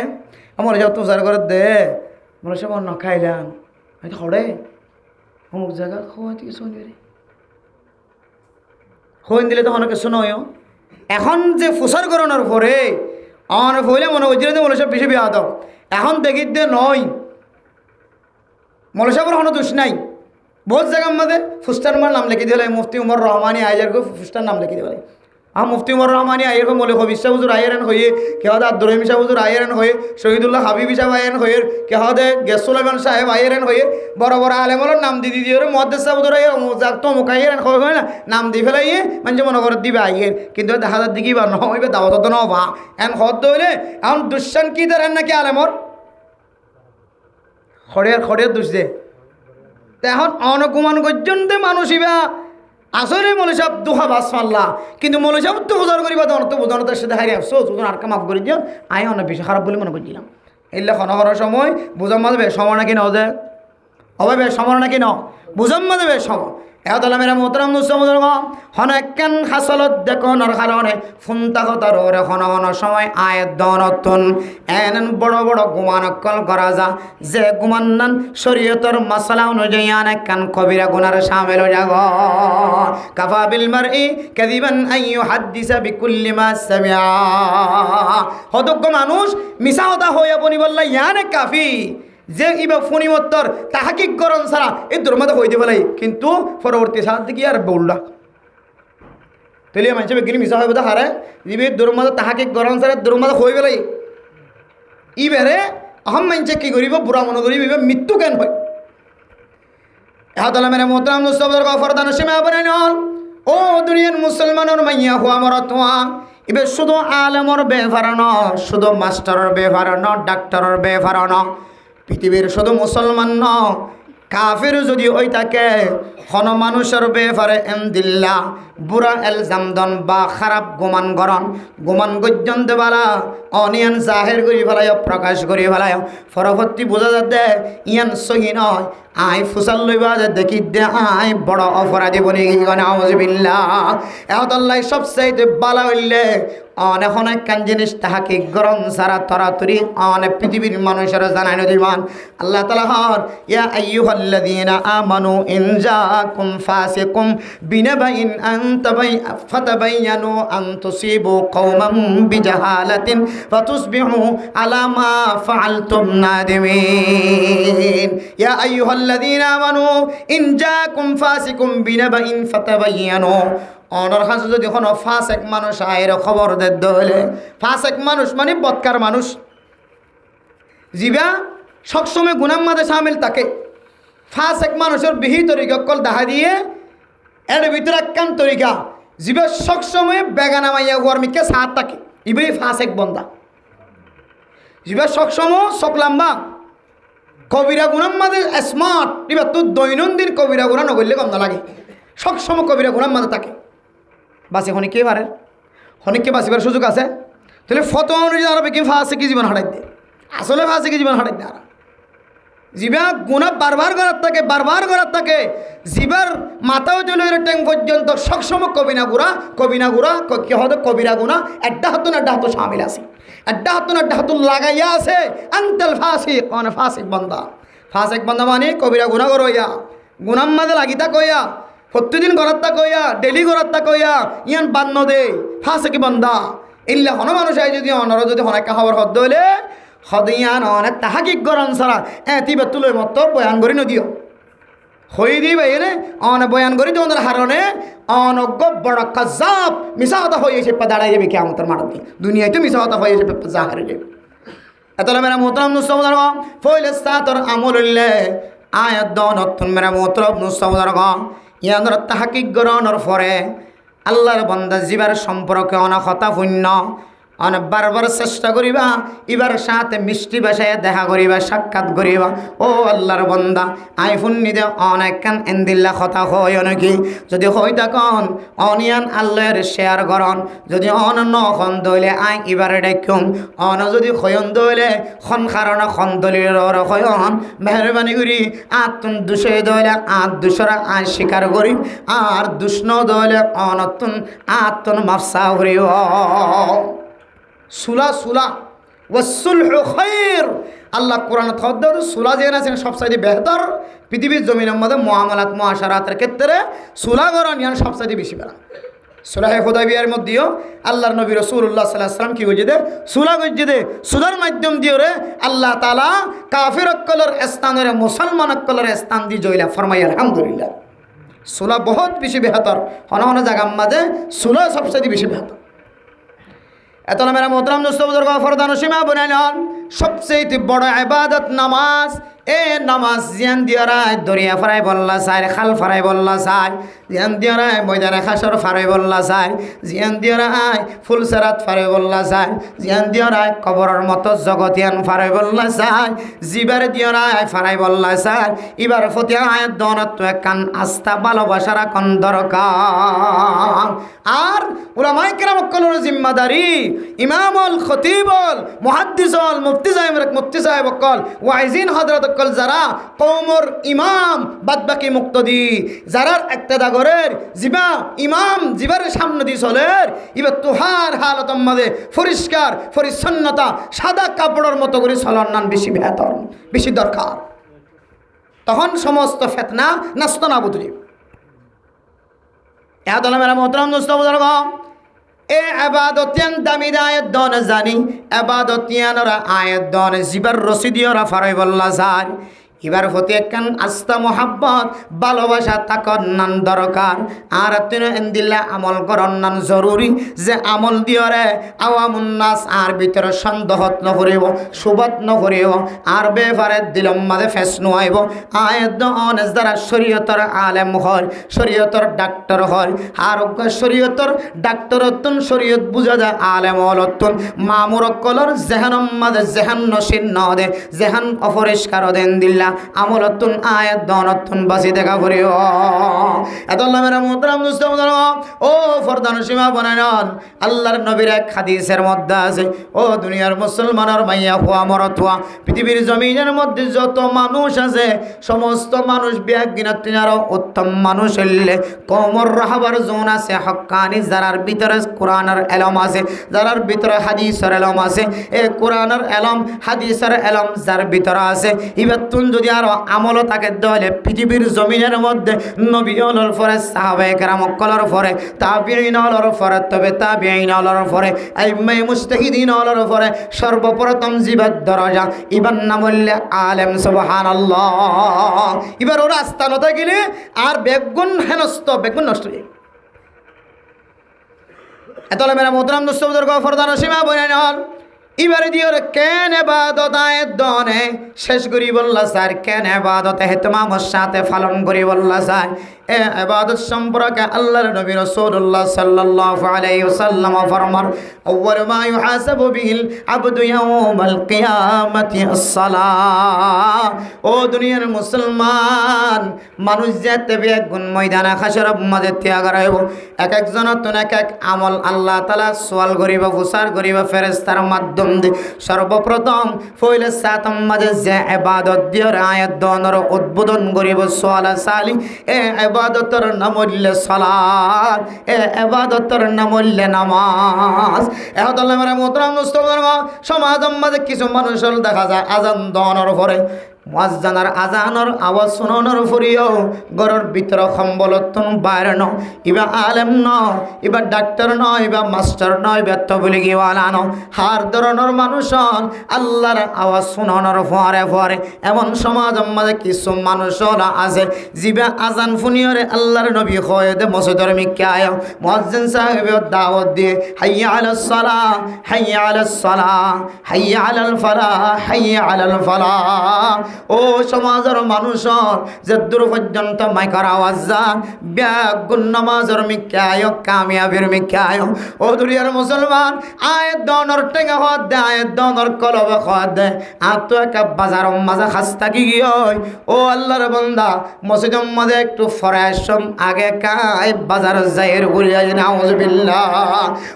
মলসাব তুষার করে দে মলসাব নখাইলাম হরে অমুক জায়গা খোয়াতে কিছু রে হইন দিলে তো অনেক কিছু নয়। এখন যে ফুসার করানোর পরে আমার হইলে মনে হচ্ছিল যে মলসাব বেশি বিয়া দাও এখন দেখি দে নয় মলসাবর কোনো দোষ নাই। বহুত জায়গার মধ্যে ফুস্টার মার নাম লিখে দিলে মুফতি উমর রহমানি আইজার ফুস্টার নাম লিখে দিলে মুফতি উমর রহমানি আইয়ের মৌলিক হবিশা হুজুর আইয়েন হয়ে কেহাদে আব্দুর রহিম শাহ হুজুর আইয়েন হয়ে শহীদুল্লাহ হাবিবি সাহেব আইয়েন হয়ে কেহাদে গেসুলাইমান সাহেব আইয়েন হয়ে বড় বড় আলেমর নাম দি দিয়ে মহাদ্দেস সাহেব হুজুর তো মুখ আইয়েন হয় না নাম দি ফেলাইয়ে মানে মনে করে দিবে আইয়ের কিন্তু দেখা যার দিকে বা নহইবে দাওয়াত তো নবা এন হদ হইলে এখন দুঃসান কি দেন নাকি আলেমর খড়ের দুষ দে এখন অনকুমান পর্যন্ত মানুষ ইবা আসলে মৌলসাব দুহা বাস মারলা কিন্তু মৌলসাব তো বোঝার করিবা তো বোঝানোর সাথে হারিয়ে আসছো আর মাফ করে দিও আমি অনেক বেশি খারাপ বলে মনে করছিলাম এলে হন সময় বুঝাম মাঝে সময় নাকি নাও যে হবে বেশ সময় নাকি নাও বুঝাম মাঝে বেশ সময় এতলা মেরা মোহতারাম মুসলমান হন একখান হাসলত দেখনের কারণে ফোনটা হতার ওরে হন সময় আয়ের দনতন এন বড় বড় গুমানকল করা যা যে গুমান্নান শরীয়তর মশলা অনুযায়ী অনেকখান কবিরা গুনার সামিল যাগ কাফা বিল মারই কাযিবান আইয়ু হাদিসা বিকুল্লি মা সামিআ। হতজ্ঞ মানুষ মিছা কথা হইয়া বনি বললা ইয়ানে কাফি যে ইবা ফণিমত্তর তাহাকিক করণ ছাড়া এই দুর্মাদা হইতে বলে কিন্তু পরবর্তী সাথ দিকে আর বললা তাহলে মানুষের বিজ্ঞানী মিশা হয়ে বোধ হারে যে দুর্মাদা তাহাকিক করণ ছাড়া দুর্মাদা হয়ে বেলাই ইবারে আহম মানুষে কি করিব বুড়া মনে করিব এবার মৃত্যু কেন হয় এহাতলা মেরে মোহতারাম মুস্তফার গফরদান সীমা বানাই নল ও দুনিয়ার মুসলমানের মাইয়া হুয়া মরতুয়া এবার শুধু আলেমর বেফার ন শুধু মাস্টারের বেফার ন ডাক্তারের বেফার ন পৃথিবীর শুধু মুসলমান ন কাফের যদি ওই থাকে হন মানুষের ব্যাপারে এমদিল্লা বুড়া এলজামদন বা খারাপ গোমান গরণ গোমান গজ্জন দেবালা অনিয়ান জাহের করি ফেলায় প্রকাশ করি ফেলায় পরবর্তী বোঝা যাতে ইয়ান সহি নয় আই ফুসাল লইবা যে দেখি দে আই বড় অপরাধী বলি আউযুবিল্লাহ এতল্লাই সবচাইতে বালা হইলে অনেক অনেক কান জিনিস তাহাকে গরম সারা তরাতরি অনেক পৃথিবীর মানুষের জানাই দিবান আল্লাহ তাআলা হর ইয়া আইয়ুহাল্লাযীনা আমানু ইন জাআকুম ফাসিকুম বিনাবাইন ফাতাবায়ানু আন তুসিবু কওমান বিজাহালাতিন ফাতুসবিহু আলা মা ফাআলতুম নাদিমিন ইয়া আইয়ুহাল্লাযীনা আমানু ইন জাআকুম ফাসিকুম বিনাবাইন ফাতাবায়ানু অনর কাছে যদি কোনো ফাসেক মানুষ আয়ের খবর দিতে হলে ফাসেক মানুষ মানে বদকার মানুষ জিবা সবসময় গুনার মাঝে সামিল থাকে ফাসেক মানুষের বিহি তরিকা কল দেখা দিয়ে এর ভিতরে একখান তরিকা জিবা সবসময় বেগানা মাইয়া গরমিকে সাথ থাকে ইবেই ফাসেক বন্দা জিবা সবসময় সকলাম্বা কবিরা গুনার মাঝে স্মার্ট এবার তোর দৈনন্দিন কবিরা গুণা নগরলে কম না লাগে সবসময় কবিরা গুনার মাঝে থাকে বাসে হনিকে পারে হনিককে বাঁচিবার সুযোগ আছে তাহলে ফটো অনুযায়ী আরবে কি ফাঁসে কি জীবন হারাই দেয় আসলে ফাঁসে কি জীবন হারাই দেয় আর জিবা গুণা বারবার করার থাকে জিবার মাথাও চলে ট্যাং পর্যন্ত সবসময় কবিনা গুড়া কি হতো কবিরা গুণা একটা হাতো সামিল আছে একটা হাতো লাগাইয়া আছে আন্তাল ফাঁসিক বন্দা মানে কবিরা গুণা করইয়া গুণার মাঝে লাগিতা কইয়া প্রতিদিন গড়াত্তা কইয়া ডেলি গড়াত্তা কইয়া ইয়ান বান্ন দে ফাঁসে বন্দা ইল্লা হন মানুষ যদি অনর যদি হনাকা খবর হদ হইলে হদিয়ান অনেক তাহাকিক গরম ছাড়া তিবে তুলে মতো বয়ান করি নদিও হয়ে দিই ভাই এনে অনেক বয়ান করি তোমাদের হারণে অনজ্ঞ বড় কাজাব মিশা হতা হয়েছে দাঁড়াই যাবে কে আমাদের মাঠ দিয়ে দুনিয়ায় তো মিশা হতা হয়েছে যা হারে যাবে এত মেরা মোহতরম নুসমাদার ফইলে সাতর আমলুল্লে আয়াত দনতুন মেরা মোহতরম নুসমাদার ইয়ানোর তাহাকিক গরণর পরে আল্লাহর বান্দা জীবার সম্পর্কে অনেক হতা শূন্য অনেক বারবার চেষ্টা করিবা এবার সাথে মিষ্টি ভাষায় দেখা করিবা সাক্ষাৎ করিবা ও আল্লাহর বান্দা আইফোন নিদে অনেক কান এন্দিল্লা কথা হয় নাকি যদি হয় তখন অনিয়ান আল্লাহর শেয়ার করন যদি অন নখন দইলে আই এবারে ডাকুম অন যদি খয়ন দইলে খন কারণ খন দলিল খয়ন মেহরবানি করি আতুন দুষে দইলে আত দুসরা আই স্বীকার করি আর দুষ্ণ দইলে অনতুন আতুন মাফসা করিব সুলা ওয়াসুলহু খায়র আল্লাহ কোরআন থদ্দর সুলা যে আছেন সবচাইতে বেহতর পৃথিবীর জমিনের মধ্যে মুআমালাত মুআশারাতের ক্ষেত্রে সুলা গরণ ইয়ান সবচাইতে বেশি বেলা সুলাহ হুদাইবিয়ার মধ্যেও আল্লাহর নবী রাসূলুল্লাহ সাল্লাল্লাহু আলাইহি ওয়াসাল্লাম কি কইছে দে সুলা কইছে দে সুলার মাধ্যম দিয়ে রে আল্লাহ তাআলা কাফির অকলের স্থানের মুসলমান অকলের স্থান দি জইলা ফরমাই আলহামদুলিল্লাহ সুলা বহুত বেশি বেহতর হন জায়গার মাঝে সুলা সবচাইতে বেশি বেহতর এত মেরা মোহতরম দোস্তবুজুর্গ ফরদান সীমা বনাইলেন সবচেয়ে বড় ইবাদত নামাজ এ নামাজ জিয়ান দিয়ারায় দরিয়া ফারাই বললা চাই খাল ফারাই বললা চাই জিয়ান দিয়ারায় ময়দানে খাসর ফারাই বললা চাই জিয়ান দিয়ারায় ফুলসেরাত ফারাই বললা চাই জিয়ান দিয়ারায় কবরের মতো জগতিয়ান ফারাই বললা চাই জিবার দিয়ারায় ফারাই বললা চাই এবার ফতিয়া আয়াত দনত কান আস্থা ভালোবাসার কোন দরকার আর উলামায়ে কেরাম কলর জিম্মাদারি ইমামুল খতিবুল মুহাদ্দিসুল মুফতি সাহেব কল ওয়াইজিন হযরত কল যারা কওমর ইমাম বাদবাকি মুক্তদি যারার ইক্তেদা করের জিবা ইমাম জিবার সামনে দিয়ে চলের এবার তুহার হালতম মাঝে পরিষ্কার পরিচ্ছন্নতা সাদা কাপড়ের মতো করে চলার নান বেশি বেহতর বেশি দরকার তখন সমস্ত ফিতনা নাস্তানাবুদ হইবে এত মেরা মোহতরম দোস্তবুজুর্গ এ আবাদতিয়ান দামিদা আয়াত দন জানি আবাদতিয়ানরা আয়াত দন জিবার রসিদিয়রা ফারাই বল্লা যায় এবার হতে একখান আস্থা মোহাব্বত ভালোবাসা থাকার নান দরকার আর তিনি এন্দিল্লা আমল করার নান জরুরি যে আমল দিয়রে আওয়ামুন নাস আর ভিতরে সন্দেহত নকরিব সুবত নকরিব আর বেফারে দিলম মাঝে ফেস নোয়াইব আয়াত অনেস দ্বারা শরীয়তর আলেম হয় শরীয়তর ডাক্তার হয় আর শরীয়তর ডাক্তারতুন শরীয়ত বুঝা যায় আলেম অলতুন মামুর কলর জেহানম মাঝে জেহান নসিন ন দে জেহান অপরিষ্কার দেন দিল্লা আমলতুন আয়াত দনতুন বাসি দেখা করিও এত আল্লাহ মেরা মুহতারাম দোস্ত ও ফরদান সীমা বানান আল্লাহর নবীর এক হাদিসের মধ্যে আছে ও দুনিয়ার মুসলমানের মাইয়া হওয়া মরত হওয়া পৃথিবীর জমিনের মধ্যে যত মানুষ আছে সমস্ত মানুষ বিয়াজ্ঞানাত্মীরা উত্তম মানুষ হইলে কমর রাহাবার জোন আছে হক্কানি যারার ভিতরে কোরআনের এলম আছে যারার ভিতরে হাদিসের এলম আছে এ কোরআনের এলম হাদিসের এলম যার ভিতরে আছে ইবাতুন যদি আরো আমল থাকে তাহলে পৃথিবীর জমিনের মধ্যে নবী হলোর পরে সাহাবায়ে কেরাম কলর পরে তাবিঈন হলোর পরে তবে তাবিঈন হলোর পরে আইম্মায়ে মুজতাহিদিন হলোর পরে সর্বপ্রথম জিবাদ দরজা ইবার নাম হইলে আলেম সুবহানাল্লাহ এবার ওরা আস্তানতে গেলে আর বেগুন হেনস্ত বেগুন নষ্ট হয়ে এতলে মেরা মোহতারাম দোস্ত বুজুর্গ ফরদান সীমা বনে নন এবারে দিয়ে ওরা কেন এবাদত আয়ের দনে শেষ করি বললা স্যার কেন এবাদত হেতমামর সাথে পালন করি বললা স্যার এ এবাদত সম্পর্কে আল্লাহর নবী রাসূলুল্লাহ সাল্লাল্লাহু আলাইহি ওয়াসাল্লাম ফরমান আউয়াল মা ইউহাসাবু বিহিল আবদু ইয়াউমাল কিয়ামাতি আস-সালাহ ও দুনিয়ার মুসলমান মানুষ যেতে বেগুন ময়দানে হাসর মাঝে ত্যাগ রাইব এক একজনের তো এক এক আমল আল্লাহ তাআলা সওয়াল করিব ফুসার করিব ফেরেশতার মাধ্যমে সর্বপ্রথম ফইলে সাতম মাঝে যে ইবাদত দিয়ার আয়াত দনর উদ্বোধন করিব সওয়াল সালি এ ইবাদতের নাম হইল সালাত এ ইবাদতের নাম হইল নামাজ এখন আল্লাহ মেরা মুহতারাম মুস্তাফার সমাজের মাঝে কিছু মানুষ দেখা যায় আজান দনর পরে মুয়াজ্জিনের আজানের আওয়াজ শোনানোর পরেও ঘরের ভিতরে সম্বলতন বাইরে ন ইবা আলেম ন ইবা ডাক্তার ন ইবা মাস্টার ন ইবা তবলিগিওয়ালা ন হার ধরনের মানুষ আল্লাহর আওয়াজ শোনানোর পরে পরে এমন সমাজের মাঝে কিছু মানুষ আছে জিবা আজান শুনিয়রে আল্লাহর নবী কয় দে মসজিদের মিকে আয় মুয়াজ্জিন সাহেব দাওয়াত দিয়ে হাইয়া আলাস সালাহ হাইয়া আলাস সালাহ হাইয়া আলাল ফালাহ হাইয়া আলাল ফালাহ ও সমাজের মানুষ যে দূর পর্যন্ত মাইকার আওয়াজ যান ব্যাগুন নামাজের মিকে আয় কামিয়াবির মিকে আয় ও দুনিয়ার মুসলমান আয়ের দনর টেঙ্গা হওয়া দে আয়ের দনর কলবে হওয়া দে আর তো একটা বাজার মাঝে খাস থাকি গিয়ে ও আল্লাহর বান্দা মসজিদের মাঝে একটু ফরাসম আগে কায় বাজার যাইয়ের ঘুরে নাউজুবিল্লাহ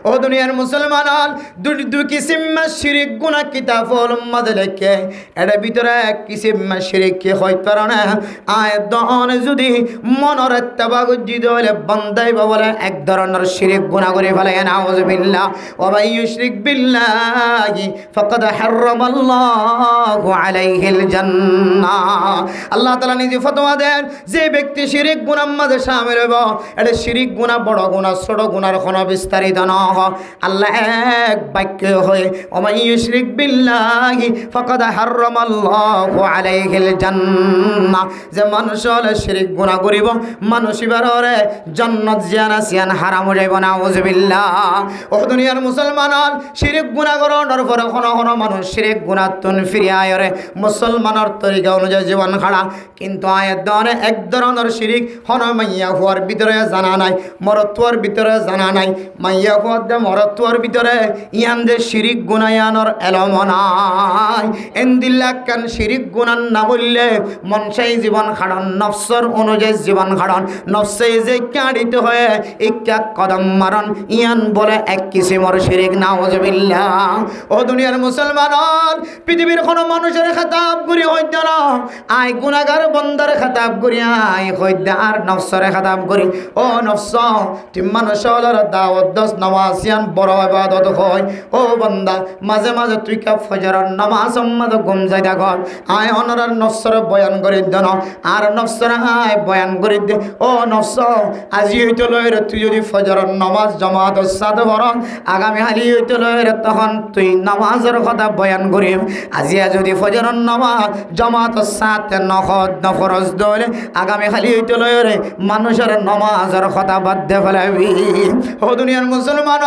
ও দুনিয়ার মুসলমান দুই কিসিম শিরিক গুনাহ কিতাবল মাঝে লেখে এর ভিতরে কিসিম শিরিক কি হইতো না আয়াত দন যদি মনের ইত্তেবা গজ্জিত হলে বান্দাই বলে এক ধরনের শিরিক গুনাহ করে ফেলে নাউজুবিল্লাহ ওয়া মান ইউশরিক বিল্লাহি ফাকাদ হারামাল্লাহু আলাইহিল জান্নাহ আল্লাহ তাআলা নিজে ফতোয়া দেন যে ব্যক্তি শিরিক গুনার মাঝে শামিল হইব এটা শিরিক গুনাহ বড় গুনাহ ছোট গুনার কোনো বিস্তারিত না হয় আল্লাহ এক বাক্য হয়ে ওয়া মান ইউশরিক বিল্লাহি ফাকাদ হারামাল্লাহু আলাইহিল জান্নাহ যে মানুষ হলে শিরিক গুনাহ করিব মানুষ ইবারে জান্নাত জিয়ানা সিয়ান হারাম হয়ে যাইব নাউজুবিল্লাহ ও দুনিয়ার মুসলমান শিরিক গুনাহ করার পরে কোন মানুষ শিরিক গুনাহ তুন ফিরে আয়রে মুসলমানের তরিকা অনুযায়ী জীবন খাড়া কিন্তু আয়াত দনে এক ধরনের শিরিক হন মাইয়া হওয়ার ভিতরে জানা নাই মরত্বর ভিতরে জানা নাই মাইয়া হওয়ার দে মরত্বর ভিতরে ইয়ান যে শিরিক গুনায়ানোর এলম নাই এন্দিল্লা কান শিরিক গুনার না বললে মনসাই জীবন খাড়ান নফসর অনুযায়ী জীবন খাড়ান নফসে যে কাঁড়িত হয়ে ইকা কদম মারণ ইয়ান বলে এক কিসিমর শিরিক নাউজুবিল্লাহ ও দুনিয়ার মুসলমান পৃথিবীর কোনো মানুষের খেতাব করি হইত না আই গুনাহগার বন্দার খেতাব করি আই হইত আর নফসের খেতাব করি ও নফস তুই মানুষের দাওয়াত দস নামাজ ইয়ান বড় ইবাদত হয় ও বান্দা মাঝে মাঝে তুই কা ফজরের নামাজ সম্মত ঘুম যাই দেখ আয় অনরার নফসর বয়ান করে দেন আর নফসর আয় বয়ান করে দে ও নফস আজি হইতে লয়ের তুই যদি ফজরের নামাজ জামাত সাথে বরং আগামী হালি হইতে লয়ের তখন তুই নামাজের কথা বয়ান করি আজি যদি ফজরের নামাজ জামাত সাথে নফরজ দলে আগামী হালি হইতে লয়ের মানুষের নামাজের কথা বাদ দে ফেলাবি ও দুনিয়ার মুসলমান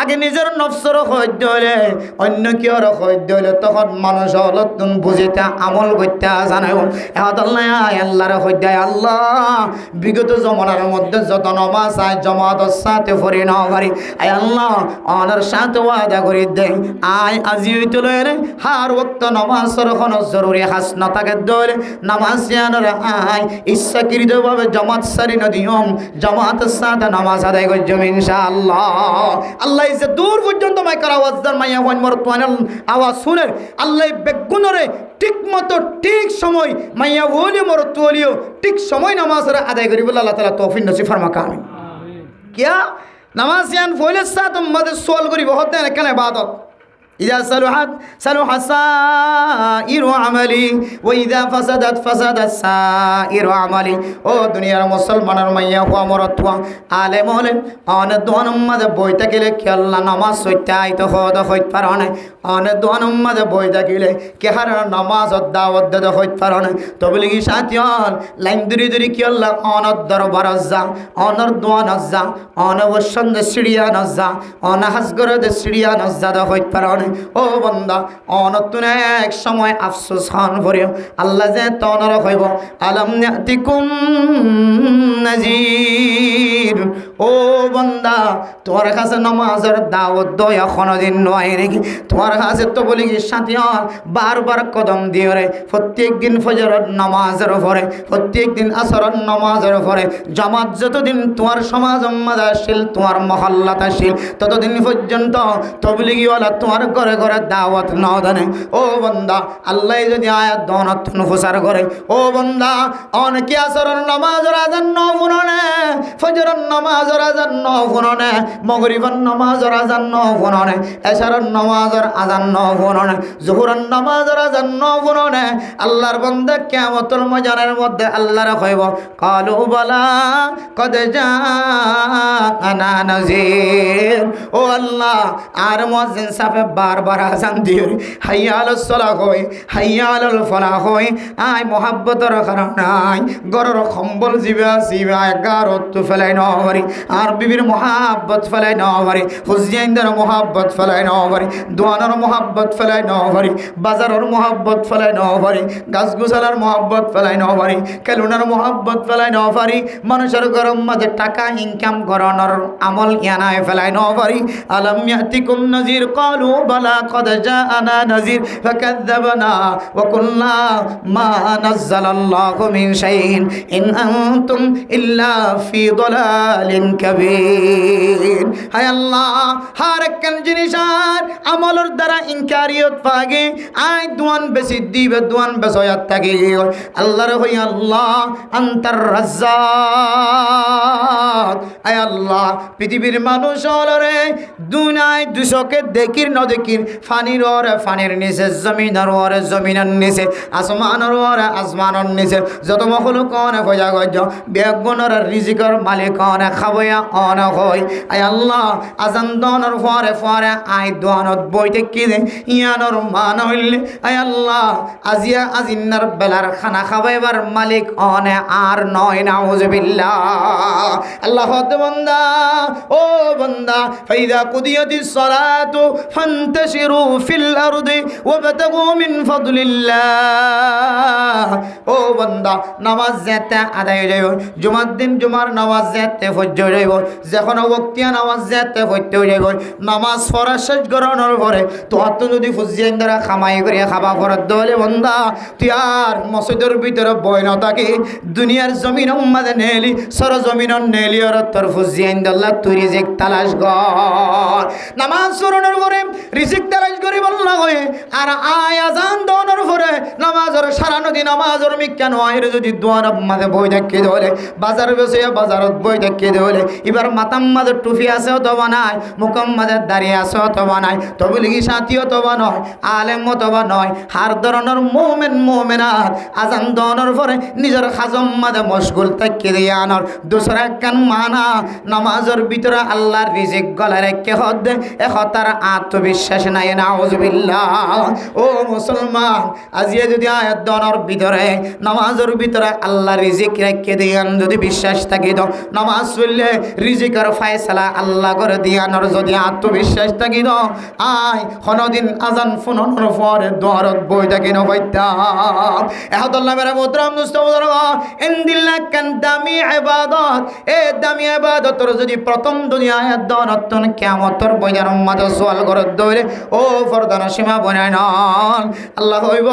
আগে নিজের নফসর সহ্য হলে অন্য কেউ সহ্য হলে তখন মানুষ হল বুঝিতে আমল করতে জানাই এখন আল্লাহ আল্লাহর হইদায় আল্লাহ বিগত জমানার মধ্যে যত নামাজ আয় জামাতের সাথে পড়ি না পারি আয় আল্লাহ অনার সাথে ওয়াদা করে দেয় আয় আজি হইতে লয়ে হার ওয়াক্ত নামাজের কোনো জরুরি হাস না থাকে দলে নামাজ জানার আয় ইচ্ছাকৃতভাবে জামাত সারি না দিয়ম জামাতের সাথে নামাজ আদায় করজম ইনশাআল্লাহ আল্লাহ যে দূর পর্যন্ত মাইকার আওয়াজ দার মাইয়া হন মরতুয়ানাল আওয়াজ শুনে আল্লাহ বেগুনরে ঠিক মতো ঠিক সময় মাইয়া বলি মরতুয়ালিও ঠিক সময় নামাজের আদায় করি বলে আল্লাহ তাআলা তৌফিক নসিব ফরমাকা আমিন क्या नमाज यान फोले साथ मदद सोल करी बहुत देने कने इबादत إذا صلح سائر عملي وإذا فسدت سائر عملي ও দুনিয়ার মুসলমানের মাইয়া হওয়া মরতুয়া আলেম হলেন অনেক দোয়ান মাঝে বইতে গেলে কি আল্লাহ নামাজ সইতে আইতো হদ হইতে পারে না অনেক দোয়ান মাঝে বইতে গেলে কে হার নামাজ দাওয়াত দে হইতে পারে না তবে কি সাথিয়াল লাইন দূরি কি আল্লাহ অনর দরবার যা অনর দোয়ান যা অনবসন সিড়িয়া নজা অনাহাসগর সিড়িয়া নজা দে হইতে পারে না ও বান্দা অনতুন এক সময় আফসোস হন ভরিও আল্লাহ যে তনর হইব আলাম ইয়াতিকুম নাজির ও বান্দা তোমার কাছে নামাজের দাওয়াত দয়া কোনদিন নয় নাকি তোমার কাছে তো বলি কি সাথী বারবার কদম দিও রে প্রত্যেক দিন ফজরের নামাজের পরে প্রত্যেক দিন আসরের নামাজের পরে জামাত যতদিন তোমার সমাজ মাদাশিল তোমার মহল্লাতে আসিল ততদিন পর্যন্ত তবলিগি ওয়ালা তোমার ঘরে ঘরে দাওয়াত নাও দেনে ও বান্দা আল্লাহ যদি আয়াত দনত নফসার করে ও বান্দা অনেকে আসরের নামাজের আযান ন ফুননে ফজরের নামাজের আযান ন ফুননে মাগরিবের নামাজের আযান ন ফুননে এশারের নামাজের আযান ন ফুননে যোহরের নামাজের আযান ন ফুননে আল্লাহর বান্দা কিয়ামতের ময়দানের মধ্যে আল্লাহর কইব কালু বালা কদ জাআনা নাযীর ও আল্লাহ আর মুয়াজ্জিন সাহেব বারবার আযান দিও হাইয়া আলাস সালাহ কই হাইয়া আলাল ফালাহ কই আই মোহাব্বতের কারণে আই গরর কম্বল জিবা গারত ফেলাই নওয়ারি আর বিবির মোহাব্বত ফেলাই নওয়ারি হুজইনদের মোহাব্বত ফেলাই নওয়ারি দোয়ানার মোহাব্বত ফেলাই নওয়ারি বাজারের মোহাব্বত ফেলাই নওয়ারি গাছগুছালার মোহাব্বত ফেলাই নওয়ারি কেলুনার মোহাব্বত ফেলাই নওয়ারি মানুষের গরম মাঝে টাকা ইনকাম করানোর আমল ইয়ানায় ফেলাই নওয়ারি আলাম ইয়াতিকুম নাযীর ক্বালু বালা قد جاءنا نذير فكذبنا وقلنا ما نزل الله من شيء إن أنتم إلا في ضلال كبير هاي الله هاركن جنشار عملر درا إنكاريات فاقي آي دوان بسيدي بدوان بسويات تاقي الله رهي الله أنت الرزاق আয় আল্লাহ পৃথিবীর মানুষ হলরে দুনিয়ায় দুশোকে দেখির ন দেখির ফানির ওরে ফানির নিচে জমিনের ওরে জমিনের নিচে আসমানের ওরে আসমানের নিচে যত মখলুক অনে ফজা গজ বেগুনের রিজিকর মালিক অনে খাবয়া অনে হয় আয় আল্লাহ আজান দনের পরে পরে আই দোয়ানত বইতে কি দে ইয়ানোর মান হইলে আয় আল্লাহ আজিয়া আজিন্নার বেলার খানা খাবাইবার মালিক অনে আর নয় নাউজুবিল্লাহ আল্লাহ বন্দা ও বন্দা ফাইদা কুদিয়াতিস সালাতু ফান্তাশিরু ফিল আরদি ওয়াবতাগু মিন ফাদলিল্লাহ ও বন্দা নামাজ যেতে আদায় যাইব জুমার দিন জুমার নামাজ যেতে ফজর যাইব যখন ওয়াক্তিয়া নামাজ যেতে পড়তে যাইব নামাজ পড়া শেষ করানোর পরে তোহার তো যদি ফুজিয়ান দ্বারা খামাই করে খাবা ফরত দলে বন্দা তুই আর মসজিদের ভিতরে বয় না থাকি দুনিয়ার জমিন মাঝে নেলি সর জমিন নেলি আর তোর ফুজিয়ান দল্লা তুই রিজিক তালাশ কর নামাজ পড়ানোর পরে রিজিক তালাশ করি বললা হয়ে আর আয় আজান দোনোর পরে নামাজের সারা নদী নামাজের মিক্কানো আয়ের যদি দোয়ার মাঝে বই দেখে দেলে বাজার বেসে বাজারত বই দেখে দেলে এবার মাতাম মাঝে টুফি আছে অথবা নাই মুখম মাঝে দাঁড়িয়ে আছে অথবা নাই তবে লিখি সাথী অথবা নয় আলেম অথবা নয় হার ধরনের মোমেন মোমেনাত আজান দোনোর পরে নিজের খাজম মাঝে মশগুল তাকে দিয়ে আনর দোসরা কান মানা নামাজের ভিতরে আল্লাহর রিজিক গলা রেখে হদ এ তার আত্মবিশ্বাস নাই নাউজুবিল্লাহ আলহামদুলিল্লাহ। ও মুসলমান, আজিয়ে যদি আয়াত দনের ভিতরে নামাজের ভিতরে আল্লাহ রিজিক রেখে দিয়ান যদি বিশ্বাস থাকি তো নামাজ পড়লে রিজিকের ফায়সালা আল্লাহ করে দিয়ানোর যদি আত্মবিশ্বাস থাকি তো আয় কোনদিন আজান ফোনের পরে দোয়ারত বই থাকি না বৈতাম এহদুল্লাহ মেরা মুহতারাম মুস্তাফার ইনদিল্লাহ কান দামি ইবাদত এ দামি ইবাদতর যদি প্রথম দুনিয়ায় দনতন কিয়ামতের বইয়ার মাঝে সওয়াল করে দইরে ও ফরদানা সীমা বনায় নন আল্লাহ হইব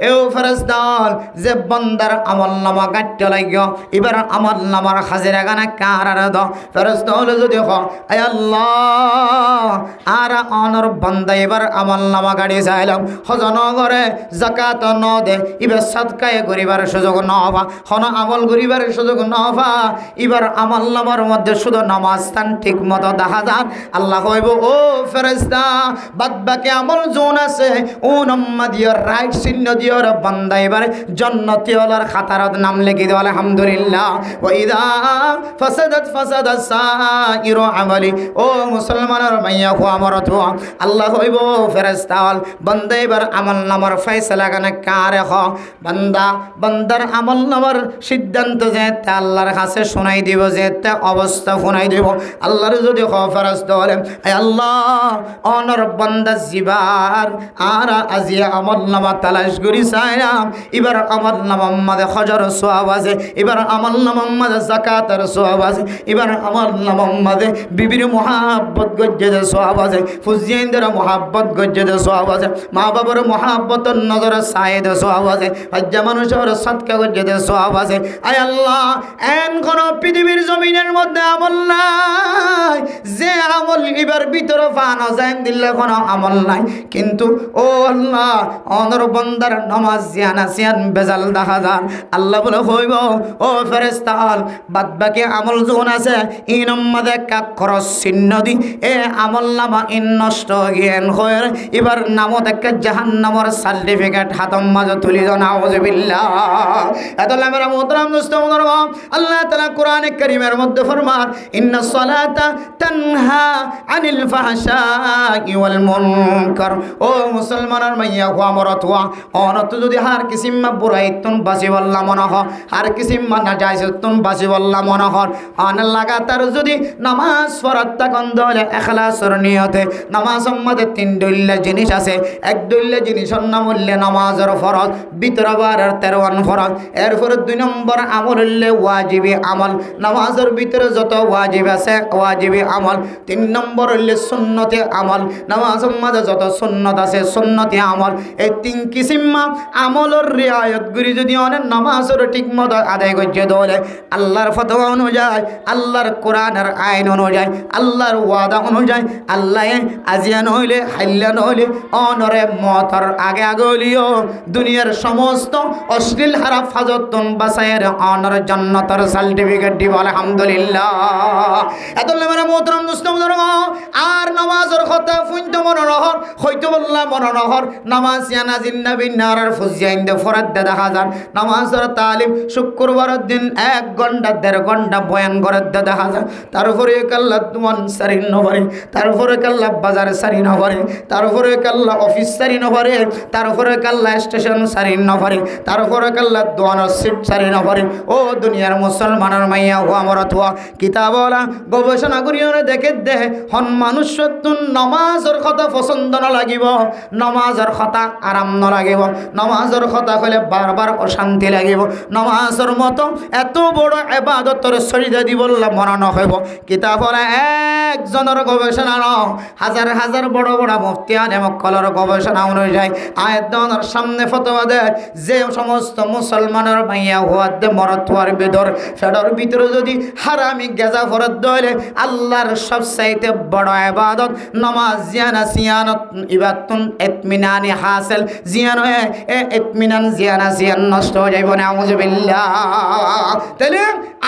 এও ফেরেশতাল যে বান্দার আমলনামা কাটতে লাগিও এবার আমলনামার হাজিরা গানা কারার দ ফেরেশতা হলে যদি হ আয় আল্লাহ আর অনর বান্দা এবার আমলনামা গাড়ি চাইলাম হজন করে যাকাত ন দে এবার সাদকায়ে করিবার সুযোগ ন হবা হন আমল করিবার সুযোগ ন হবা এবার আমলনামার মধ্যে শুধু নামাজ স্থান ঠিক মতো দেখা যান আল্লাহ হইব ও ফেরেশতা বাদ বাকি আমল জোন আছে ও নম্মা দিও রাইট চিহ্ন দিও বান্দা এবার জান্নাতি ওয়ালার খাতারত নাম লিখি দাও আলহামদুলিল্লাহ ওয়া ইযা ফাসাদাত ফাসাদা সাইরু আমালি ও মুসলমানের মাইয়া হো আমরত আল্লাহ হইব ফেরেশতাল বান্দা এবার আমলনামার ফয়সালা গানে কারে হ বান্দা বান্দার আমলনামার সিদ্ধান্ত যে আল্লাহর কাছে শোনাই দিব যে অবস্থা শোনাই দিব আল্লাহর যদি হ ফেরেশতা বলে আয় আল্লাহ অনর বান্দা জিবার আর আজিয়া আমলনামা তালাশ করি চাইলাম এবার আমলনামা মাঝে হজর সওয়াব আছে এবার আমলনামা মাঝে যাকাতের সওয়াব আছে এবার আমলনামা মাঝে বিবির মুহাব্বত গজ্জে সওয়াব আছে ফুজিয়াইনদের মুহাব্বত গজ্জে সওয়াব আছে মা বাবার মুহাব্বতের নজরে সায়েদ সওয়াব আছে হজ্জা মানুষের সদকা গজ্জে সওয়াব আছে আয় আল্লাহ এন কোন পৃথিবীর জমিনের মধ্যে আমল নাই যে আমল এবার ভিতরে ফানো যায় দিলে কোনো আমল নাই কিন্তু ও আল্লাহ অনর বান্দার নামাজ জিয়ানা সিয়ান বেজাল দেখা যান আল্লাহ বলে হইব ও ফেরেশতাল বাদ বাকি আমল যখন আছে ইন মধ্যে কাক খরচ চিহ্ন দি এ আমল নামা ইন নষ্ট জ্ঞান হয়ে এবার নামত একটা জাহান্নামের সার্টিফিকেট হাতম মাঝে তুলি দাও নাউযুবিল্লাহ এত লামেরা মুহতারাম মুস্তাফার আল্লাহ তাআলা কোরআনে কারীমের মধ্যে ফরমান ইন্নাস সালাতা তানহা আনিল ফাহশাই ওয়াল মুনকার ও মুসলমানের মাইয়া হো আমরত হওয়া অনত যদি হার কিসিমা বুরাইতুন বাসি বল্লা মনে হ হার কিসিমা নাজাইজতুন বাসি বল্লা মনে হর অন লাগাতার যদি নামাজ পড়াত তখন দলে ইখলাসের নিয়তে নামাজ মধ্যে তিন দলিল জিনিস আছে এক দলিল জিনিসের নাম হইলে নামাজের ফরজ ভিতরবারের 13 ফরজ এরপর 2 নম্বর আমল হইলে ওয়াজিবি আমল নামাজের ভিতরে যত ওয়াজিব আছে ওয়াজিবি আমল 3 নম্বর হইলে সুন্নতে আমল নামাজের মধ্যে যত সুন্নত আছে সুন্নতে আমল এই 3 কিসিমা আমলের রিয়ায়ত করি যদি অনেক নামাজের ঠিকমতো আদায় করতে দলে আল্লাহর ফতোয়া অনুযায়ী আল্লাহর কোরআনের আইন অনুযায়ী আল্লাহর ওয়াদা অনুযায়ী আল্লাহ আজিয়ান হইলে হাইলান হইলে অনরে মতর আগে আগে হইলিও দুনিয়ার সমস্ত অশ্লীল হারাম ফাজতন বাসায়ের অনর জান্নাতের সার্টিফিকেট দিব আলহামদুলিল্লাহ এত মেরা মোহতরম মুসলিমদের আর নামাজের কথা ফুইন্ত মনোরহর হয়তো বললাম মনোরহর নামাজ ইয়ানা জিন্নাবি নারার ফুজিয়াইন্দে ফরাদ দেখা যান নামাজের তালিম শুক্রবারের দিন 1 ঘন্টা 1.5 ঘন্টা বয়ান করে দেখা যায় তারপরে কাল্লা তুমান সারি নভরে তারপরে কাল্লা বাজার সারি নভরে তারপরে কাল্লা অফিস সারি নভরে তারপরে কাল্লা স্টেশন সারি নভরে তারপরে কাল্লা দোয়ানোর সিট সারি নভরে ও দুনিয়ার মুসলমানের মাইয়া ও আমরত হওয়া কিতাবলা গবেষণা করিও দেখে দে হন মানুষ তুন নামাজের কথা পছন্দ না লাগিব নামাজের কথা আরাম না লাগিব নামাজের কথা হলে বারবার অশান্তি লাগিব নামাজের মতো এত বড় ইবাদতের সরিদা দি বললাম মনে না হইব কিতাবলা একজনের গবেষণা ন হাজার হাজার বড় বড় মুফতিয়ান মক্কলের গবেষণা অনুযায়ী আয়াতের সামনে ফতোয়া দেয় যে সমস্ত মুসলমানের মাইয়া হওয়ার দে মরত হওয়ার ভিতর সেটার ভিতরে যদি হারামি গেজা ফরত দইলে আল্লাহর সবচাইতে বড় ইবাদত নামাজ জিয়ানা সিয়ানত ইবাদতুন ইতমিনানি হাসিল জিয়ান হয়ে এ ইতমিনান জিয়ানা জিয়ান নষ্ট হয়ে যাইব নাউযুবিল্লাহ তাহলে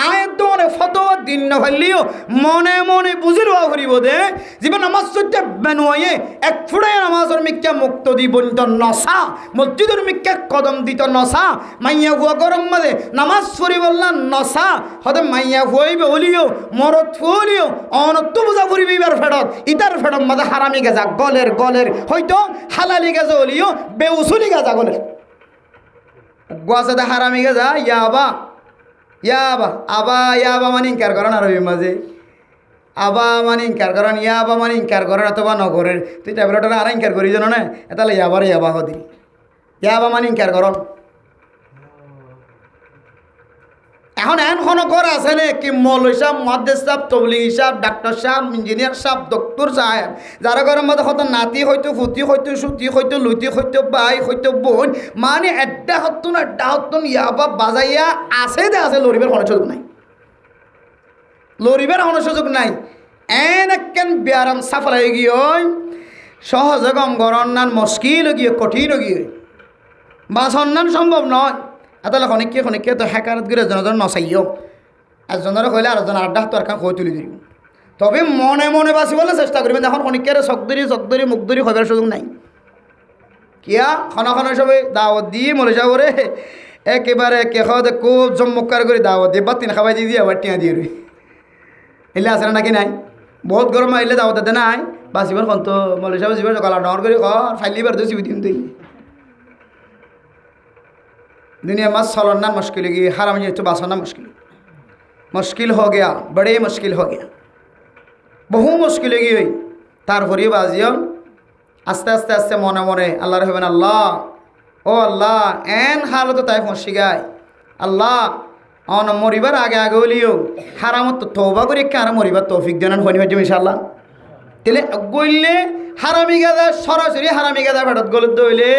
আয় দনে ফতোয়া দিন না হইলিও মনে মনে বুঝিল করিব দে জীবন নামাজ সত্যি বেনুয়ে এক ফুড়ায় নামাজের মিক্কা মুক্ত দিবন তো নসা মসজিদের মিক্কা কদম দিত নসা মাইয়া হুয়া গরম মাঝে নামাজ পড়ি বললাম নসা হতে মাইয়া হুয়াইবে হলিও মরত ফুলিও অনত্য বুঝা ফুরিবি এবার ফেরত ইতার ফেরত মাঝে হারামি গেজা গলের গলের হয়তো হালালি গেজা হলিও বেউসুলি গেজা গলের গোয়াসাতে হারামি গেজা ইয়াবা ইয়াবা মানে ইনকার করেন আরবি মাঝে আবা মানে ইনকার করেন ইয়াবা মানে ইনকার করেন অথবা নগরের তুই ট্যাবলেটটা আর ইনকার করি জানো না তাহলে ইয়াবা হদি ইয়াবা মানে ইনকার করন এখন কোনো ঘর আছে নে কি মৌলভী সাহেব মহাদ্দেশ সাহেব তবলিগি সাহেব ডাক্তার সাহেব ইঞ্জিনিয়ার সাহেব ডক্টর সাহেব যারা ঘরের মধ্যে হয়তো নাতি হয়তো ফুতি হয়তো সুতি হয়তো লুতি হয়তো বাই হয়তো বোন মানে এড্ডা হতুন ইয়াবা বাজাইয়া আছে দে আছে লরিবের কোনো সুযোগ নাই লরিবের কোনো সুযোগ নাই এন একখান ব্যারাম সাফলাই গিয়ে সহজে কম গরন্নান মুশকিল গিয়ে কঠিন গিয়ে বা সন্ধান সম্ভব নয় তাহলে খনিকে তো হ্যাকারত গিয়ে জন নচাইও একজনের কইলে আরেকজন আড্ডা তো আর কই তুলি দিব তবে মনে মনে বাঁচি বলে চেষ্টা করবেন এখন খনিকে চকদরি মুখদরি হবার সুযোগ নাই কিয়া খনা সবাই দাওয়াত দিয়ে মলে যাবরে একেবারে কেখতে খুব জম্মকার করে দাওয়াত দিয়ে বা তিন খাবাই দিয়ে আবার টিয়া দিয়ে রই এলে আসে নাকি নাই বহুত গরম আইলে দাওয়াত দে নাই বাঁচিবার খন তো মলে যাবো জীবন গলা ডর করে ফাইলিবার তো চিবি দিন তুই दुनिया में चलना मुश्किल की हराम ये तो बासना मुश्किल हो गया बड़े मुश्किल हो गया बहु मुश्किल की हुई तार भरी बाजियो आस्ते आस्ते आस्ते मने मने अल्लाह रहमान अल्लाह ओ अल्लाह एन हालत ताई फंसी गाय अल्लाह अन मरिबार आगे आगे हलियो हाराम तो तौबा करी क्या मरिबार तौफिक देना हनी हजम इंशाल्लाह तेले गइले হারামি গাদা সরাসরি হারামি গাদা ফেরত গলত দইলে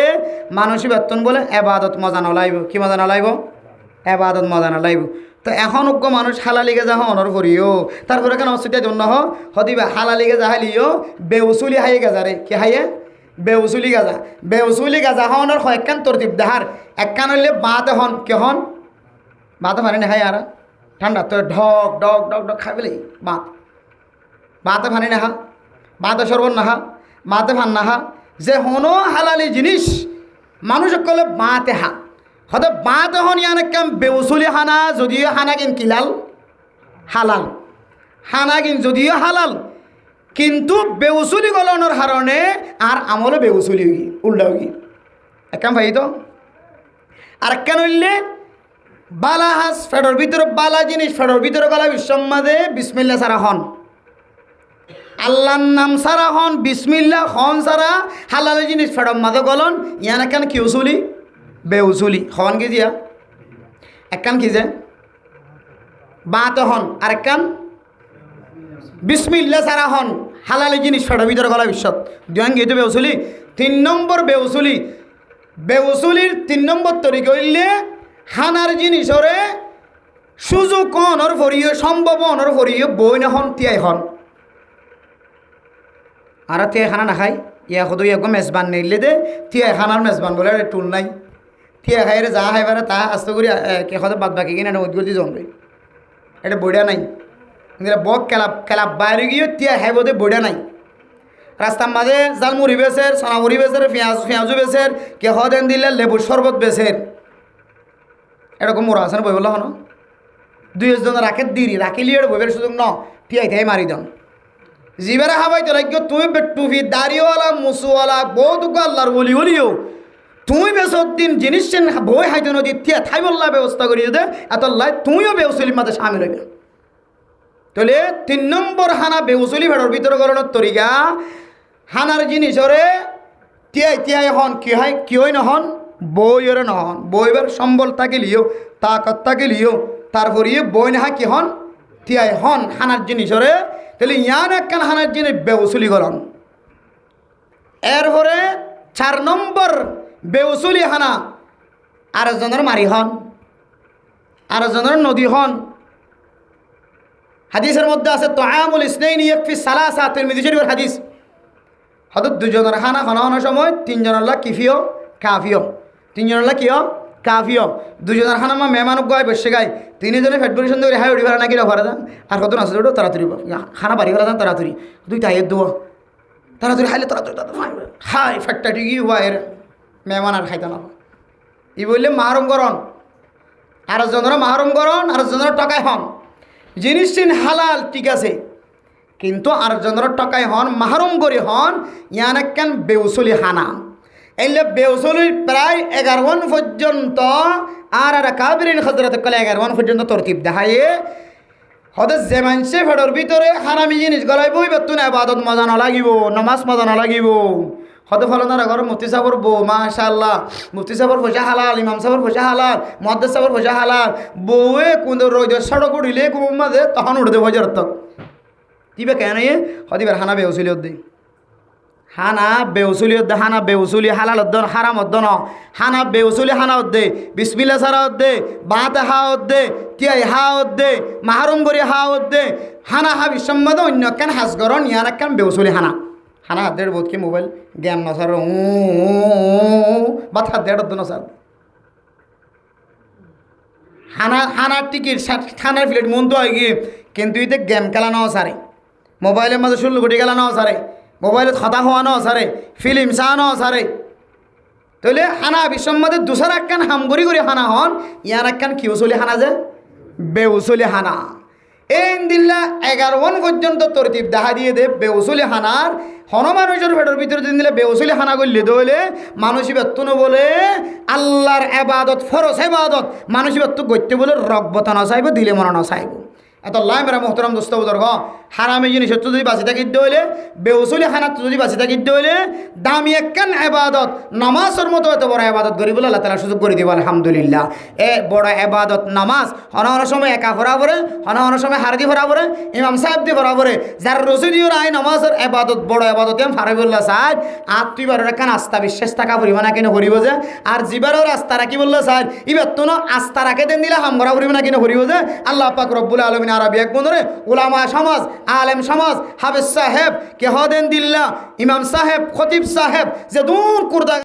মানুষই বেতন বলে এবাদত মজা নলাইব কি মজা নলাইব এবাদত মজা নলাইব তো এখন উগ্র মানুষ হালালি গাজা হনর করিও তারপরে কেন অসুবিধা জন্য হদিবা হালালি গাজা হালিও বেউসুলি হাই গাজা রে কি হাইয়ে বেউসুলি গাজা হনর কয়েকখান তরতিব দেহার একখান হইলে বাঁধ হন কে হন বাঁধ পানি না হাই আর ঠান্ডা তো ঢক ডক ডক ডক খাইবেলি বাঁধে পানি না হা বাঁধে সরবন না হা মাতে ভান নাহা যে হনো হালালি জিনিস মানুষ কলে বাঁতে হা হয়তো বাঁতে হন ইয়ান কাম বেউসুলি হানা যদিও হানা কিন কিলাল হালাল হানা কিন যদিও হালাল কিন্তু বেউসুলি গলনের হারণে আর আমলে বেউসুলি হই উল্টা হই একাম ভাই তো আর কেন হইলে বালা হাস ফেডর ভিতরে বালা জিনিস ফেডর ভিতরে গলা বিশ্বম্মাদে বিসমিল্লাহ সারা হন আল্লাহর নাম সারা হন বিসমিল্লাহ হন সারা হালাল জিনিস ফেডম মাঝে গলন ইয়ান একখান কি উসুলি বেউসুলি হন কি দিয়া একখান কি যে বাঁতে হন আর একখান বিসমিল্লাহ সারা হন হালাল জিনিস ফেডর ভিতরে গলা বিশ্বত দুয়ান গিয়ে তো বেউসুলি 3 নম্বর বেউসুলির 3 নম্বর তরিকা হইলে হানার জিনিসরে সুযোগ অনর ভরিয়ে সম্ভব অনর ভরিয়ে বই না হন তিয়াই হন আর তিয়াই খানা না খাই ইয়া সদু একদম মেজবান নিলে দে তিয়াই খানার মেজবান বলে টুল নাই তিয়াই খাইরে যা খাইবারে তা আস্তে করে কে সদে বাদ বাকি কিনা উদ্গতি জমবে এটা বইয়া নাই বক খেলা বাইরে গিয়ে তিয়াই খাইব দে বইয়া নাই রাস্তার মাঝে জাল মুড়ি বেচের সোনা মুড়ি বেচের পেঁয়াজু বেচের কে হদেন দিলে লেবুর শরবত বেচের এরকম মোড়া আছে না বই বললো হনো 2 জন রাখে দিরি রাখিলিয়ে বইবের সুযোগ ন তিয়াই থাই মারি দন জিবারে হাবাই তো রাখো তুমি টুপি দাড়িওয়ালা মুসুওয়ালা বহুত আল্লাহর বলি হলিও তুমি বেসদিন জিনিস বই হাইতে নদী থিয়া থাই বল্লা ব্যবস্থা করি দে এত লাই তুমিও বেউসুলির মাঝে সামিল হইবে তাহলে 3 নম্বর হানা বেউসুলি ভেড়র ভিতরে গলনের তরিকা হানার জিনিসরে তিয়াই হন কি হয় নহন বইরে নহন বইবার সম্বল থাকিলিও তাকত থাকিলিও তারপরে বই নাহা কি হন তিয়াই হন হানার জিনিসরে তাহলে ইয়ান একখান হানার জিনিস বেউসুলি গলন এরপরে 4 নম্বর বেউসুলি হানা আরেকজনের মারি হন আরেকজনের নদী হন হাদিসের মধ্যে আছে তোআমুল ইসনাইনি ইয়াকফি সালাসা তিরমিজি শরীফের হাদিস হয়তো 2 জনের হানা খানা হওয়ার সময় 3 জনের লা কিফিও কাফিও 3 জনের লা কিও কাফিও দুজনের খানামা মেহমানক গায় বসে গায় তিনজনে ফেট পরিশন ধরে হাই উড়ি ভাড়া নাকি রাখা দেন আর কত নাচে ওটা তাড়াতাড়ি খানা বাড়ি ভাড়া দেন তাড়াতাড়ি তুই তাইয়ের দোয়া তাড়াতাড়ি খাইলে তাড়াতাড়ি হাই ফ্যাটটা ঠিকই হওয়া এর মেহমান আর খাইতে না ই বললে মাহরম করন আর জনরা মাহরম করন আর জনরা টকায় হন জিনিস চিন হালাল ঠিক আছে কিন্তু আর জনরা টকায় হন মাহরম করে হন ইয়ান একখান বেউসলি হানা এলে বেউসলির প্রায় 11 পর্যন্ত আর কাবিরিন হজরত কলে 11 পর্যন্ত তরতিব দেখায় হতে যে মানুষে ফেডর ভিতরে হারামি জিনিস গলায় বই বেতুন আবাদত মজা নালাগিব নমাজ মজা নালাগিব হতে ফলনার ঘর মুফতি সাহর বউ মাশাআল্লাহ মুফতি সাহর পয়সা হালাল ইমাম সাহর পয়সা হালাল মহাদ্দেস সাহর পয়সা হালাল বউয়ে কোন রোদ সড়ক উড়িলে কুম মাঝে তখন উঠতে ভজর তক দিবে কেন হদিবার হানা বেউসলি দে হানা বেউসুলি উদ্দে হানা বেউসুলি হালাল উদ্দন হারাম উদ্দন হানা বেউসুলি হানা উদ্দে বিসমিল্লাহ সারা উদ্দে বাতে হা উদ্দে তিয়াই হা উদ্দে মাহরুম করি হা উদ্দে হানা হা বিসম্মদ অন্য কেন হাসগরণ ইয়ান কেন বেউসুলি হানা হানা হাত দেড় বোধ কি মোবাইল গেম নসার বাত হাত দেড় উদ্দন নসার হানা হানার টিকিট খানার প্লেট মন তো হয় গিয়ে কিন্তু ইতে গেম খেলা নাও সারে মোবাইলের মাঝে 16 কোটি খেলা নাও সারে মোবাইলে কথা হওয়ানো সারে ফিল্ম চানো সারে তাহলে হানা বিসম্মদের দুসার একখান হামগরি করে হানা হন ইয়ার একখান কি উসলি হানা যে বেউসলি হানা এই দিল্লা 11 পর্যন্ত তরতিব দেখা দিয়ে দে বেউসলি হানার হন মানুষের ভেতর ভিতরে দিন দিলে বেউসলি হানা করলে দইলে মানুষ বেতন বলে আল্লাহর এবাদত ফরজ এবাদত মানুষ বেতন গত্যে বলে রগবত না চাইব দিলে মনে না চাইব এত লাই মেরা মোহতরম দোস্ত বুজুর্গ হারামি জিনিস যদি বাঁচি থাকিতে হইলে বেউসলি খানাত যদি বাঁচি থাকিতে হইলে দামি একখান এবাদত নামাজের মতো এত বড় এবাদত করি বলে আল্লাহ তাআলা সুযোগ করে দিব আলহামদুলিল্লাহ এ বড় এবাদত নামাজ হন সময় একা ভরা পড়ে হন সময় হারদি ভরা পড়ে ইমাম সাহেব দি ভরা পড়ে যার রসুদিও আই নামাজের এবাদত বড় এবাদত এম ফারাবিউল্লাহ সাহেব আর তুই বারো একখান আস্থা বিশ্বাস থাকা পরিব না কিনে হরিব যে আর জিবারও আস্থা রাখি বললো সাহেব ইবার তো আস্থা রাখে দেন দিলে হাম ভরা পরিব না কিনে হরিব যে আল্লাহ পাক রব্বুল আলামিন আরবি এক বন্ধুরে উলামা সমাজ আলেম সমাজ হাফেজ সাহেব কে হদেন দিল্লা ইমাম সাহেব খতিব সাহেব যে দূর কুরদা